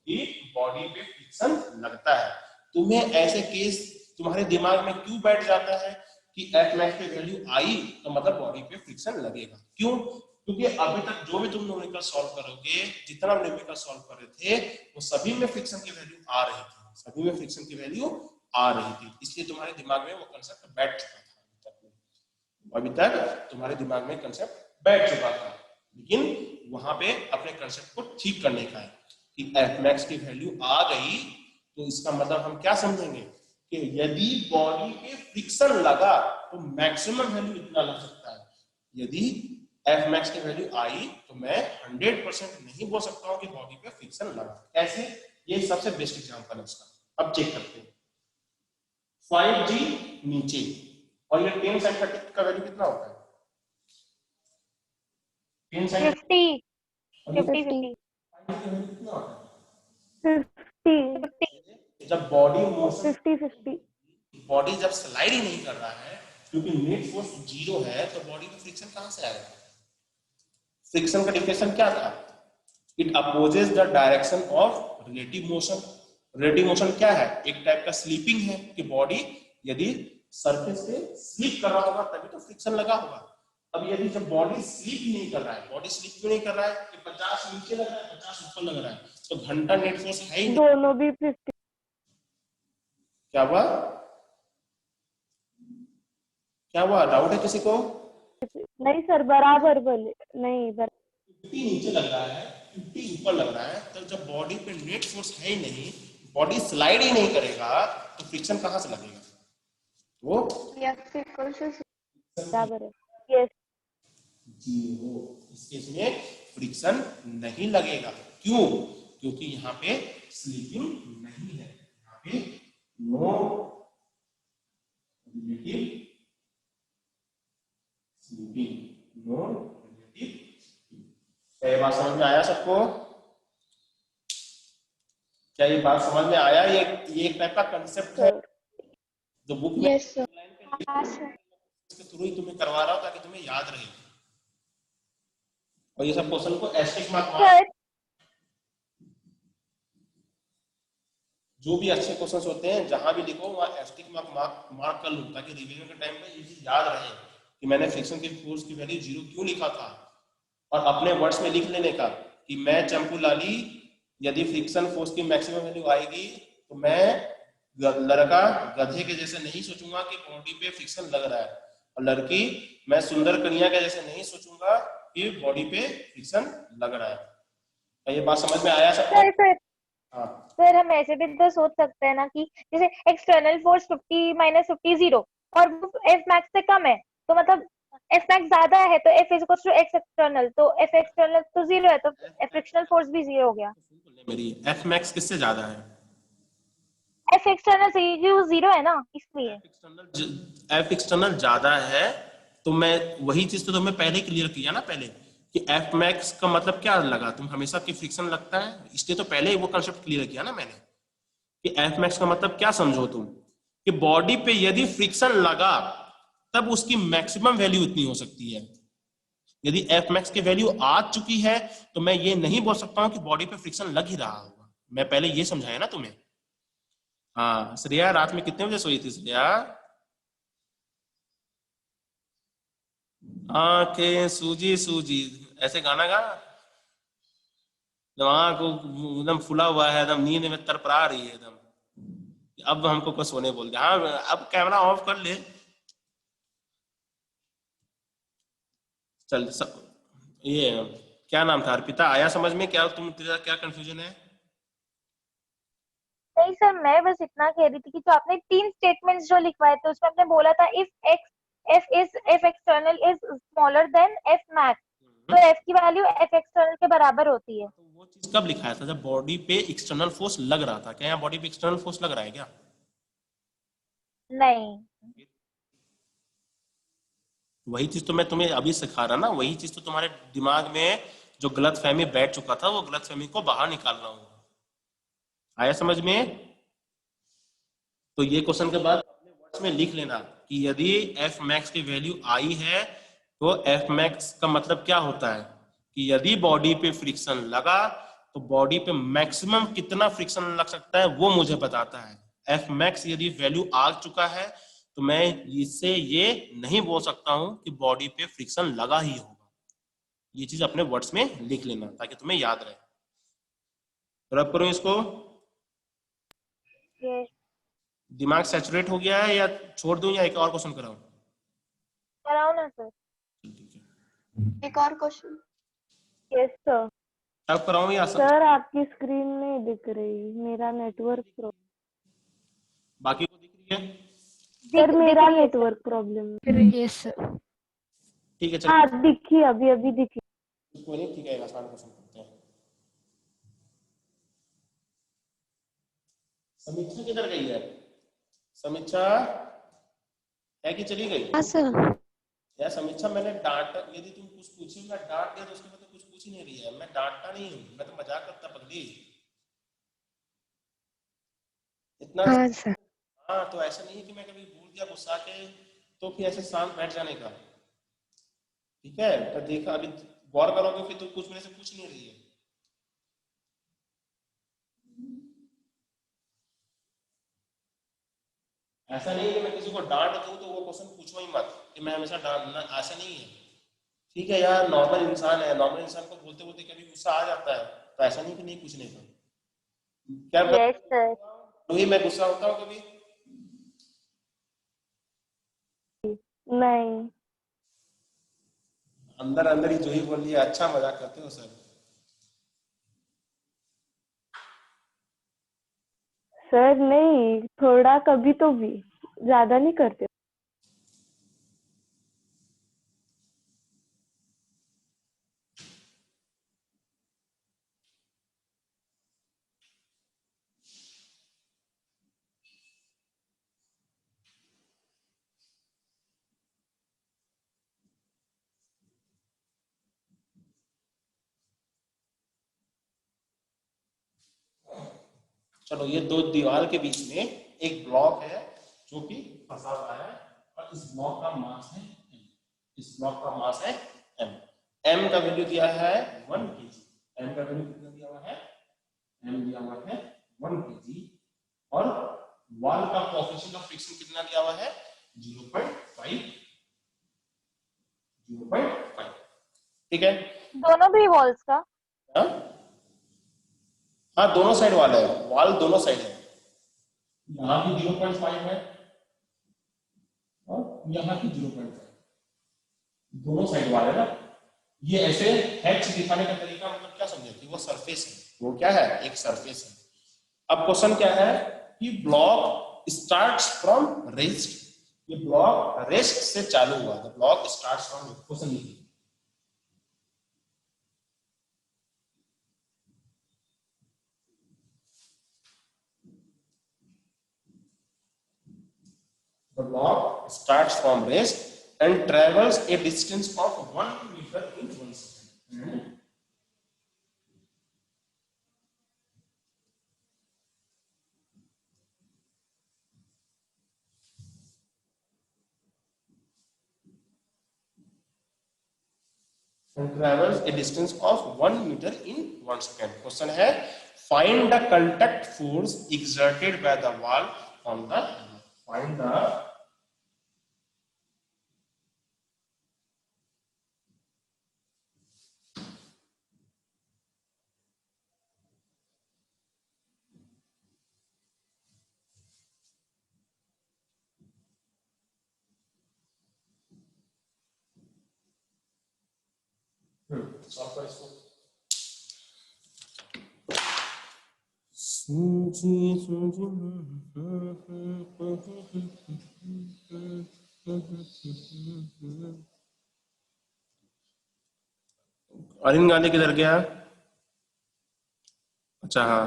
कि बॉडी पे फ्रिक्शन लगता है। तुम्हें ऐसे केस तुम्हारे दिमाग में क्यों बैठ जाता है कि एफ मैक्स की वैल्यू आई तो मतलब बॉडी पे फ्रिक्शन लगेगा? क्यों? क्योंकि अभी तक जो भी तुम न्यूमेरिकल सॉल्व करोगे, जितना न्यूमेरिकल सॉल्व कर रहे थे, वो सभी में फ्रिक्शन की वैल्यू आ रही थी, सभी में फ्रिक्शन की वैल्यू आ रही थी, इसलिए तुम्हारे दिमाग में वो कंसेप्ट बैठ चुका था। अभी तक तुम्हारे दिमाग में कंसेप्ट बैठ चुका था, लेकिन वहां पे अपने कंसेप्ट को ठीक करने का है कि एफ मैक्स की वैल्यू आ गई, तो इसका मतलब हम क्या समझेंगे कि यदि बॉडी पे फ्रिक्शन लगा तो मैक्सिमम वैल्यू इतना लग सकता है। यदि एफ मैक्स की वैल्यू आई तो मैं 100% नहीं बोल सकता हूं कि बॉडी पे फ्रिक्शन लगा। कैसे? ये सबसे बेस्ट एग्जांपल है उसका। अब चेक करते हैं। 5G नीचे और ये 10 sin 30 का वैल्यू कितना होता है? 10 sin 50 50 50 कितना होता 50 है जब बॉडी मोशन 50 बॉडी जब स्लाइड ही नहीं कर रहा है क्योंकि नेट फोर्स 0 है तो बॉडी में फ्रिक्शन कहां से आएगा? फ्रिक्शन का डिफिनेशन क्या था? It opposes the direction of relative motion. Relative motion क्या है? एक टाइप का स्लीपिंग है कि बॉडी यदि सरफेस पे स्लिप कर रहा होगा तभी तो फ्रिक्शन लगा होगा। अब यदि जब बॉडी स्लिप ही नहीं कर रहा है, बॉडी स्लिप क्यों नहीं कर रहा है कि 50 नीचे लग रहा है 50 ऊपर लग रहा है, तो घंटा नेट फोर्स है ही नहीं। दोनों भी 50 क्या हुआ? क्या हुआ? डाउट है किसी को? नहीं सर, बराबर बोले नहीं 50 नीचे लग रहा है 50 ऊपर लग रहा है, तब जब बॉडी पे नेट फोर्स है ही नहीं, बॉडी स्लाइड ही नहीं करेगा तो फ्रिक्शन कहां से लगेगा? वो बराबर है। Yes zero. इस केस में फ्रिक्शन नहीं लगेगा। क्यों? क्योंकि यहाँ पे स्लीपिंग नहीं है, यहाँ पे no relative slipping, no relative. क्या ये बात समझ में आया सबको? क्या ये बात समझ में आया? ये एक टाइप का कंसेप्ट है जो बुक में इसके थ्रू ही तुम्हें करवा रहा हूं ताकि तुम्हें याद रहे। और ये सब क्वेश्चन को एस्टिक मार्क, जो भी अच्छे क्वेश्चंस होते हैं जहां भी लिखो वहां एस्टिक मार्क कर लो ताकि रिवीजन के टाइम पे ये चीज याद रहे कि मैंने फ्रिक्शन के फोर्स की वैल्यू 0 क्यों लिखा था। और अपने वर्ड्स में लिख लेने का कि मैं चंपू लाली यदि फ्रिक्शन फोर्स की मैक्सिमम वैल्यू आएगी तो मैं लड़का गधे के जैसे नहीं सोचूंगा कि बॉडी पे फ्रिक्शन लग रहा है, और लड़की मैं सुंदर कन्या के जैसे नहीं सोचूंगा कि बॉडी पे फ्रिक्शन लग रहा है। क्या ये बात समझ में आया सबको? सर हाँ सर हम ऐसे भी तो सोच सकते हैं ना कि जैसे एक्सटर्नल फोर्स 50 माइनस 50 0 और वो एफ मैक्स से कम है, तो मतलब एफ मैक्स ज्यादा है तो F is equal to x external, तो एफ एक्सटर्नल तो 0 है तो फ्रिक्शनल फोर्स भी 0 हो गया। मेरी एफ मैक्स किससे ज्यादा है? एफ एक्सटर्नल से ये 0 है ना, इसलिए एफ एक्सटर्नल ज्यादा है तो मैं वही चीज तो तुम्हें पहले क्लियर किया ना पहले कि एफ मैक्स का मतलब क्या लगा, तुम हमेशा की फ्रिक्शन लगता है, इसलिए तो पहले ही वो कंसेप्ट क्लियर किया ना मैंने कि एफ मैक्स का मतलब क्या समझो तुम कि बॉडी पे यदि फ्रिक्शन लगा तब उसकी मैक्सिमम वैल्यू इतनी हो सकती है। यदि एफ मैक्स की वैल्यू आ चुकी है तो मैं ये नहीं बोल सकता हूं कि बॉडी पे फ्रिक्शन लग ही रहा होगा। मैं पहले ये समझाया ना तुम्हें। हाँ श्रेया रात में कितने बजे सोई थी श्रेया? आंखें सूजी सूजी ऐसे गाना गा, आंख एकदम फुला हुआ है, एकदम नींद में तरपरा रही है एकदम, अब हमको कुछ सोने बोल दिया। हाँ अब कैमरा ऑफ कर ले। चल ये क्या नाम था? अर्पिता आया समझ में? क्या तुम तेरा क्या कंफ्यूजन है? नहीं सर, मैं बस इतना कह रही थी कि जो आपने 3 स्टेटमेंट्स जो लिखवाए थे उसमें आपने बोला था if F external is smaller than F max, तो एफ की वैल्यू एफ एक्सटर्नल के बराबर होती है। तो वो चीज कब लिखाया था? जब बॉडी पे एक्सटर्नल फोर्स लग रहा था। क्या यहाँ बॉडी पे एक्सटर्नल फोर्स लग रहा है क्या? नहीं, वही चीज तो मैं तुम्हें अभी सिखा रहा ना, वही चीज तो तुम्हारे दिमाग में जो गलतफहमी बैठ चुका था वो गलतफहमी को बाहर निकाल रहा हूँ। आया समझ में? तो ये क्वेश्चन के बाद अपने वर्ड्स में लिख लेना कि यदि एफ मैक्स की वैल्यू आई है तो एफ मैक्स का मतलब क्या होता है कि यदि बॉडी पे फ्रिक्शन लगा तो बॉडी पे मैक्सिमम कितना फ्रिक्शन लग सकता है वो मुझे बताता है। एफ मैक्स यदि वैल्यू आ चुका है तो मैं इससे ये नहीं बोल सकता हूं कि बॉडी पे फ्रिक्शन लगा ही होगा। ये चीज अपने वर्ड्स में लिख लेना ताकि तुम्हें याद रहे। रब करूं इसको? ये दिमाग सैचुरेट हो गया है या छोड़ दूं या एक और क्वेश्चन कराऊं? कराओ ना सर। ठीक है, एक और क्वेश्चन। Yes sir. अब कराऊं या सर आपकी स्क्रीन नहीं दिख रही, मेरा नेटवर्क प्रॉब्लम। बाकी को दिख रही है? सर मेरा नेटवर्क प्रॉब्लम। Yes sir. ठीक है चल, हाँ दिखी, अभी अभी दिखी। कोई नहीं, ठीक है आसान क्वेश्चन करते हैं। समीक्षा किधर गई है? समीक्षा है कि चली गई? हाँ सर। यार समीक्षा, मैंने डांट, यदि तुम कुछ पूछी मैं डांट दिया तो उसके बाद तो कुछ पूछ ही नहीं रही है। मैं डांटता नहीं हूँ, मैं तो मजाक करता पगली इतना। हाँ सर। हाँ, तो ऐसा नहीं है कि मैं कभी भूल गया गुस्सा के तो फिर ऐसे शांत बैठ जाने का। ठीक है, तो देखा अभी गौर करोगे फिर तो कुछ मेरे से पूछ नहीं रही है। ऐसा नहीं है कि मैं किसी को डांट दूं तो वो क्वेश्चन पूछो ही मत कि मैं हमेशा डांटना, ऐसा नहीं है। ठीक है यार, नॉर्मल इंसान है, नॉर्मल इंसान को बोलते बोलते कभी गुस्सा आ जाता है, तो ऐसा नहीं कि नहीं पूछने का। क्या यस सर। वही मैं गुस्सा होता हूँ कभी? नहीं अंदर अंदर ही जो ही बोल लिया, अच्छा मजाक करते हो सर। सर नहीं, थोड़ा कभी तो भी, ज्यादा नहीं करते। चलो, ये दो दीवार के बीच में एक ब्लॉक है जो कि फंसा हुआ है, और इस ब्लॉक का मास है m। इस ब्लॉक का मास है m। m का वैल्यू दिया है 1 kg। m का वैल्यू कितना दिया हुआ है? m दिया हुआ है 1 kg। और वॉल का कोएफिशिएंट ऑफ फ्रिक्शन कितना दिया हुआ है? 0.5। 0.5। ठीक है। दोनों भी वॉल्स का? हाँ हाँ, दोनों साइड वाला है, वॉल दोनों साइड है। यहाँ भी 0.5 है और यहाँ भी 0.5, दोनों साइड वाले ना। ये ऐसे हैच दिखाने का तरीका मतलब क्या समझे कि वो सरफेस है। वो क्या है? एक सरफेस है। अब क्वेश्चन क्या है कि ब्लॉक स्टार्ट्स फ्रॉम रेस्ट। ये ब्लॉक रेस्ट से चालू हुआ, the block starts from. Question लिखिए। The block starts from rest and travels a distance of 1 meter in 1 second. And travels a distance of 1 meter in 1 second. Question है, find the contact force exerted by the wall on the, find the solve for इसको। अरविंद गांधी किधर गया? अच्छा हाँ,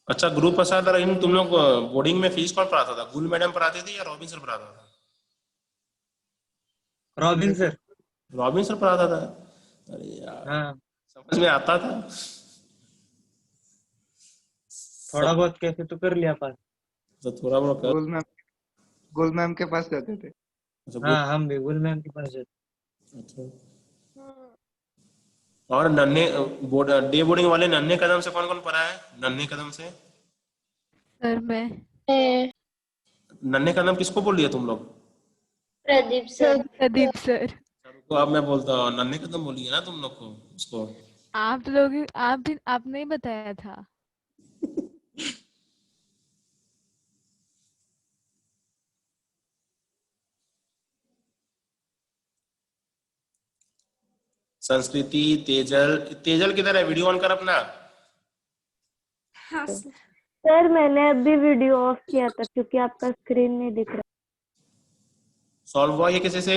अच्छा group प्रसाद और इन तुम लोग बोर्डिंग में फीस कौन पढ़ाता था? गुल मैडम पढ़ाते थे या रॉबिन सर पढ़ाता था? Robin sir. रॉबिन सर पढ़ाता था। अरे यार, हाँ, समझ में आता था। थोड़ा बहुत कैसे तो कर लिया पास। तो थोड़ा बहुत कर। गोल मैम के पास जाते थे। अच्छा, हाँ, हम भी गुल मैम के पास जाते। अच्छा। और नन्हे डे बोर्डिंग वाले नन्हे कदम से कौन कौन पढ़ा है? नन्हे कदम से सर मैं नन्हे कदम किसको बोल लिया तुम लोग? प्रदीप सर। तो अब मैं बोलता हूँ नन्हे कदम बोलिए ना तुम लोग को उसको। आप लोग आपने ही बताया था। संस्कृति, तेजल, तेजल किधर है? वीडियो ऑन कर अपना। हाँ सर। सर मैंने अभी वीडियो ऑफ किया था क्योंकि आपका स्क्रीन नहीं दिख रहा। सॉल्व हुआ ये किसी से?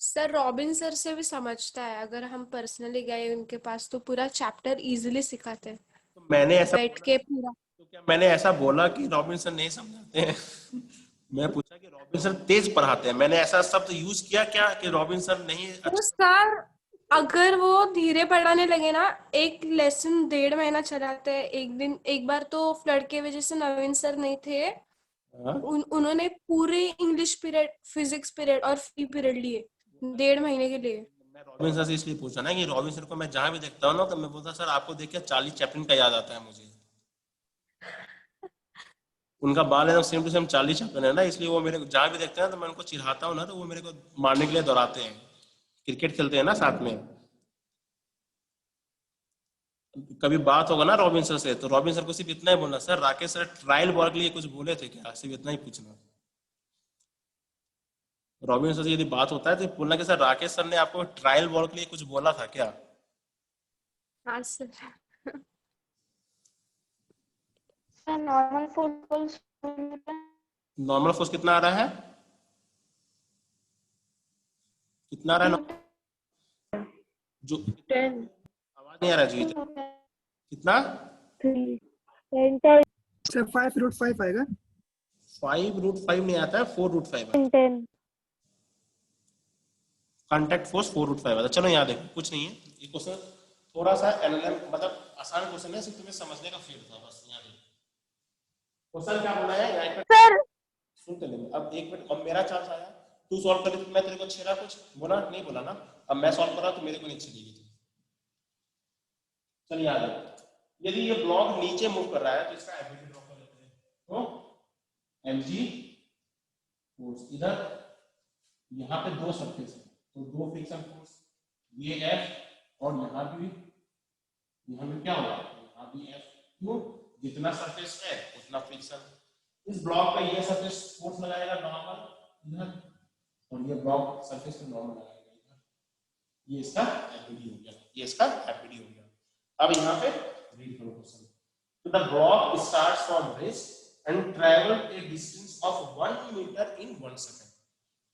सर रॉबिन सर से भी समझता है, अगर हम पर्सनली गए उनके पास तो पूरा चैप्टर इजीली सिखाते हैं, तो मैंने ऐसा बैठ के पूरा। तो क्या मैंने ऐसा बोला कि रॉबिन्सन नहीं समझाते हैं? मैं पूछा कि रॉबिन्सन तेज पढ़ाते हैं, मैंने ऐसा शब्द यूज किया क्या कि रॉबिन्सन नहीं तो अच्छा? सर अगर वो धीरे पढ़ाने लगे ना, एक लेसन 1.5 महीना चलाते हैं, एक दिन एक बार तो फ्लड के वजह से नवीन सर नहीं थे, हाँ? उन्होंने पूरे इंग्लिश पीरियड, फिजिक्स पीरियड और फ्री पीरियड लिए 1.5 महीने के लिए। मैं रॉबिन्सन से इसलिए पूछा ना कि रॉबिन्सन को मैं जहां भी देखता हूँ ना, तो मैं बोलता सर आपको देख के चार्ली चैपलिन का याद आता है मुझे। उनका बाल एकदम same to same Charlie Chaplin है ना, इसलिए वो मेरे को जहां भी देखते हैं तो मैं उनको चिढ़ाता हूँ ना, तो वो मेरे को मारने के लिए दौड़ाते हैं। क्रिकेट खेलते हैं ना साथ में, कभी बात होगा ना रॉबिन्सन से, तो रॉबिन्सन को सिर्फ इतना ही बोलना, sir Rakesh sir trial ball के लिए कुछ बोले थे क्या, सिर्फ इतना ही पूछना। रॉबिन्सन से यदि बात होता है तो बोलना कि सर राकेश सर ने आपको ट्रायल बॉल के लिए कुछ बोला था क्या। हाँ sir. Normal force normal force कितना आ रहा है, कितना आ रहा है जो 10 आवाज नहीं आ रहा है जी, कितना 3 सर 5√5 आएगा। 5√5 नहीं आता है, 4√5 आता है। 10 कांटेक्ट फोर्स 4√5 आता है। चलो यहाँ देखो कुछ नहीं है, ये क्वेश्चन थोड़ा सा एनालिसिस मतलब आसान क्वेश्चन है, सिर्फ तुम्हें समझने का फील्ड था बस। यहाँ देखो क्वेश्चन क्या बोला है यहाँ पे, सर सुनते नहीं। अब एक मिनट, अब मेरा चांस आया, तू सॉल्व कर, मैं तेरे को छेड़ा कुछ बोला नहीं बोला ना, अब मैं सॉल्व कर रहा हूँ तो मेरे को नहीं छेड़ेगी तू। चल याद है, यदि ये ब्लॉक नीचे मूव कर रहा है तो इसका एबिलिटी ड्रॉ कर लेते हैं। तो mg फोर्स इधर, यहाँ पे दो सरफेस है तो दो फ्रिक्शन फोर्स, ये F और यहाँ भी क्या होगा, यहाँ भी F। क्यों, जितना सरफेस है उतना फ्रिक्शन। इस ब्लॉक पे ये सरफेस फोर्स लगाएगा नॉर्मल इधर, और ये ब्लॉक सरफेस पे नॉर्मल लगाएगा इधर। ये इसका एफबीडी हो गया, ये इसका एफबीडी हो गया। अब यहाँ पे रीड करो क्वेश्चन। तो the block starts from rest and travel a distance of 1 metre in 1 second.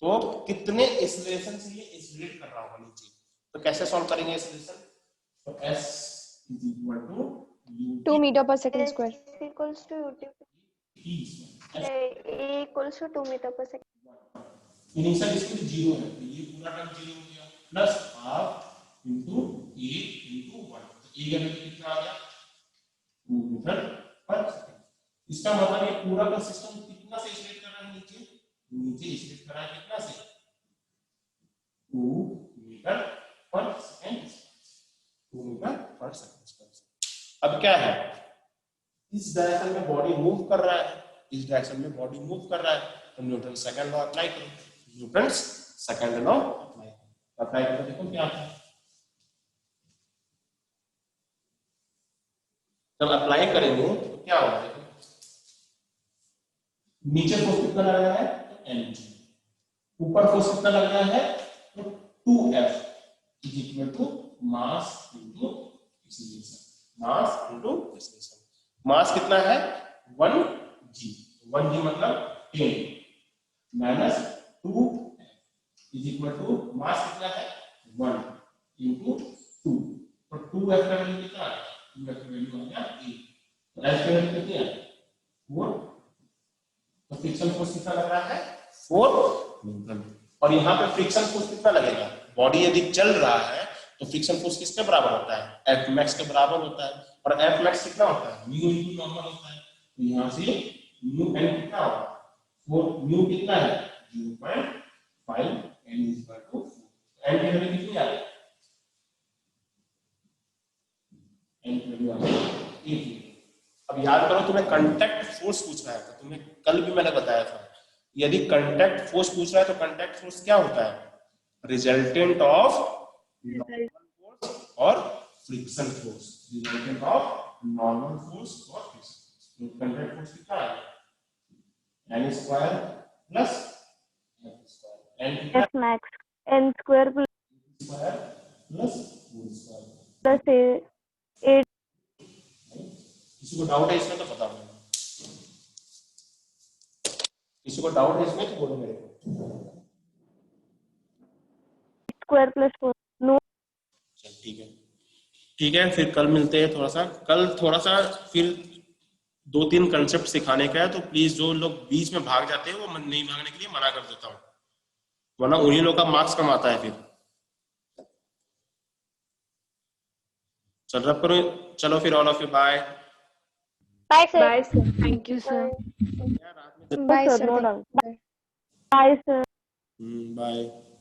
तो कितने एक्सेलरेशन से ये एक्सेलरेट कर रहा होगा नीचे, तो कैसे सॉल्व करेंगे एक्सेलरेशन। तो s is equal to 2 meter per second square. equals to UT a equals to 2 meter per second. Initial speed 0 है तो ये पूरा टर्म 0 हो गया, plus half into a into 1, तो a का वैल्यू कितना आ गया 2 मीटर पर सेकंड। इसका मतलब ये पूरा का सिस्टम कितना से एक्सेलरेट कर रहा है, नीचे एक्सेलरेट कर रहा है कितना से 2 मीटर पर सेकंड, 2 मीटर पर सेकंड। अब क्या है, इस डायरेक्शन में बॉडी मूव कर रहा है, इस डायरेक्शन में बॉडी मूव कर रहा है, तो न्यूटन सेकंड लॉ अप्लाई करो, न्यूटन सेकंड लॉ अप्लाई करो। देखो क्या आता है, जब अप्लाई करेंगे तो क्या होगा, देखो नीचे फोर्स कितना लग रहा है तो mg, ऊपर फोर्स कितना लग रहा है तो 2f is equal to mass into acceleration, mass into acceleration. Mass कितना है 1g, 1g मतलब 10 minus 2f is equal to mass कितना है 1 इनटू 2, तो 2f का वैल्यू कितना है, 2f का वैल्यू आ गया 8, तो f का वैल्यू कितना है 4, तो फ्रिक्शन फोर्स कितना लग रहा है 4 न्यूटन। और यहाँ पे फ्रिक्शन फोर्स कितना लगेगा, बॉडी यदि चल रहा है तो फ्रिक्शन फोर्स किसके बराबर होता है, एफ मैक्स के बराबर होता है, और एफ मैक्स कितना होता है म्यू इनटू नॉर्मल होता है, तो यहाँ से म्यू एन कितना होगा 4, म्यू कितना है 0.5, N is equal to 4, N की वैल्यू कितनी आ गई, एन की वैल्यू आ गई 8। अब याद करो तुम्हें कांटेक्ट फोर्स पूछ रहा है, तो तुम्हें कल भी मैंने बताया था, यदि कांटेक्ट फोर्स पूछ रहा है तो कांटेक्ट फोर्स क्या होता है, रिजल्टेंट ऑफ नॉर्मल फोर्स और friction force, resultant of normal force और फ्रिक्शन फोर्स। तो कांटेक्ट फोर्स कितना है n square plus f square, n कितना F max n square square plus 4 square plus 8 किसी को डाउट है इसमें तो बता दो, किसी को डाउट है इसमें तो बोलो मेरे को। square plus 4 no चल ठीक है, ठीक है, फिर कल मिलते हैं, थोड़ा सा कल थोड़ा सा फिर 2-3 कंसेप्ट सिखाने का है, तो प्लीज जो लोग बीच में भाग जाते हैं वो नहीं भागने के लिए मना कर देता हूँ, वरना उन्हीं लोग का मार्क्स कम आता है फिर। चल रहा करो, चलो फिर all of you bye. Bye sir. Bye sir. Thank you sir. रात में bye sir, sir. no doubt. Bye sir. Bye.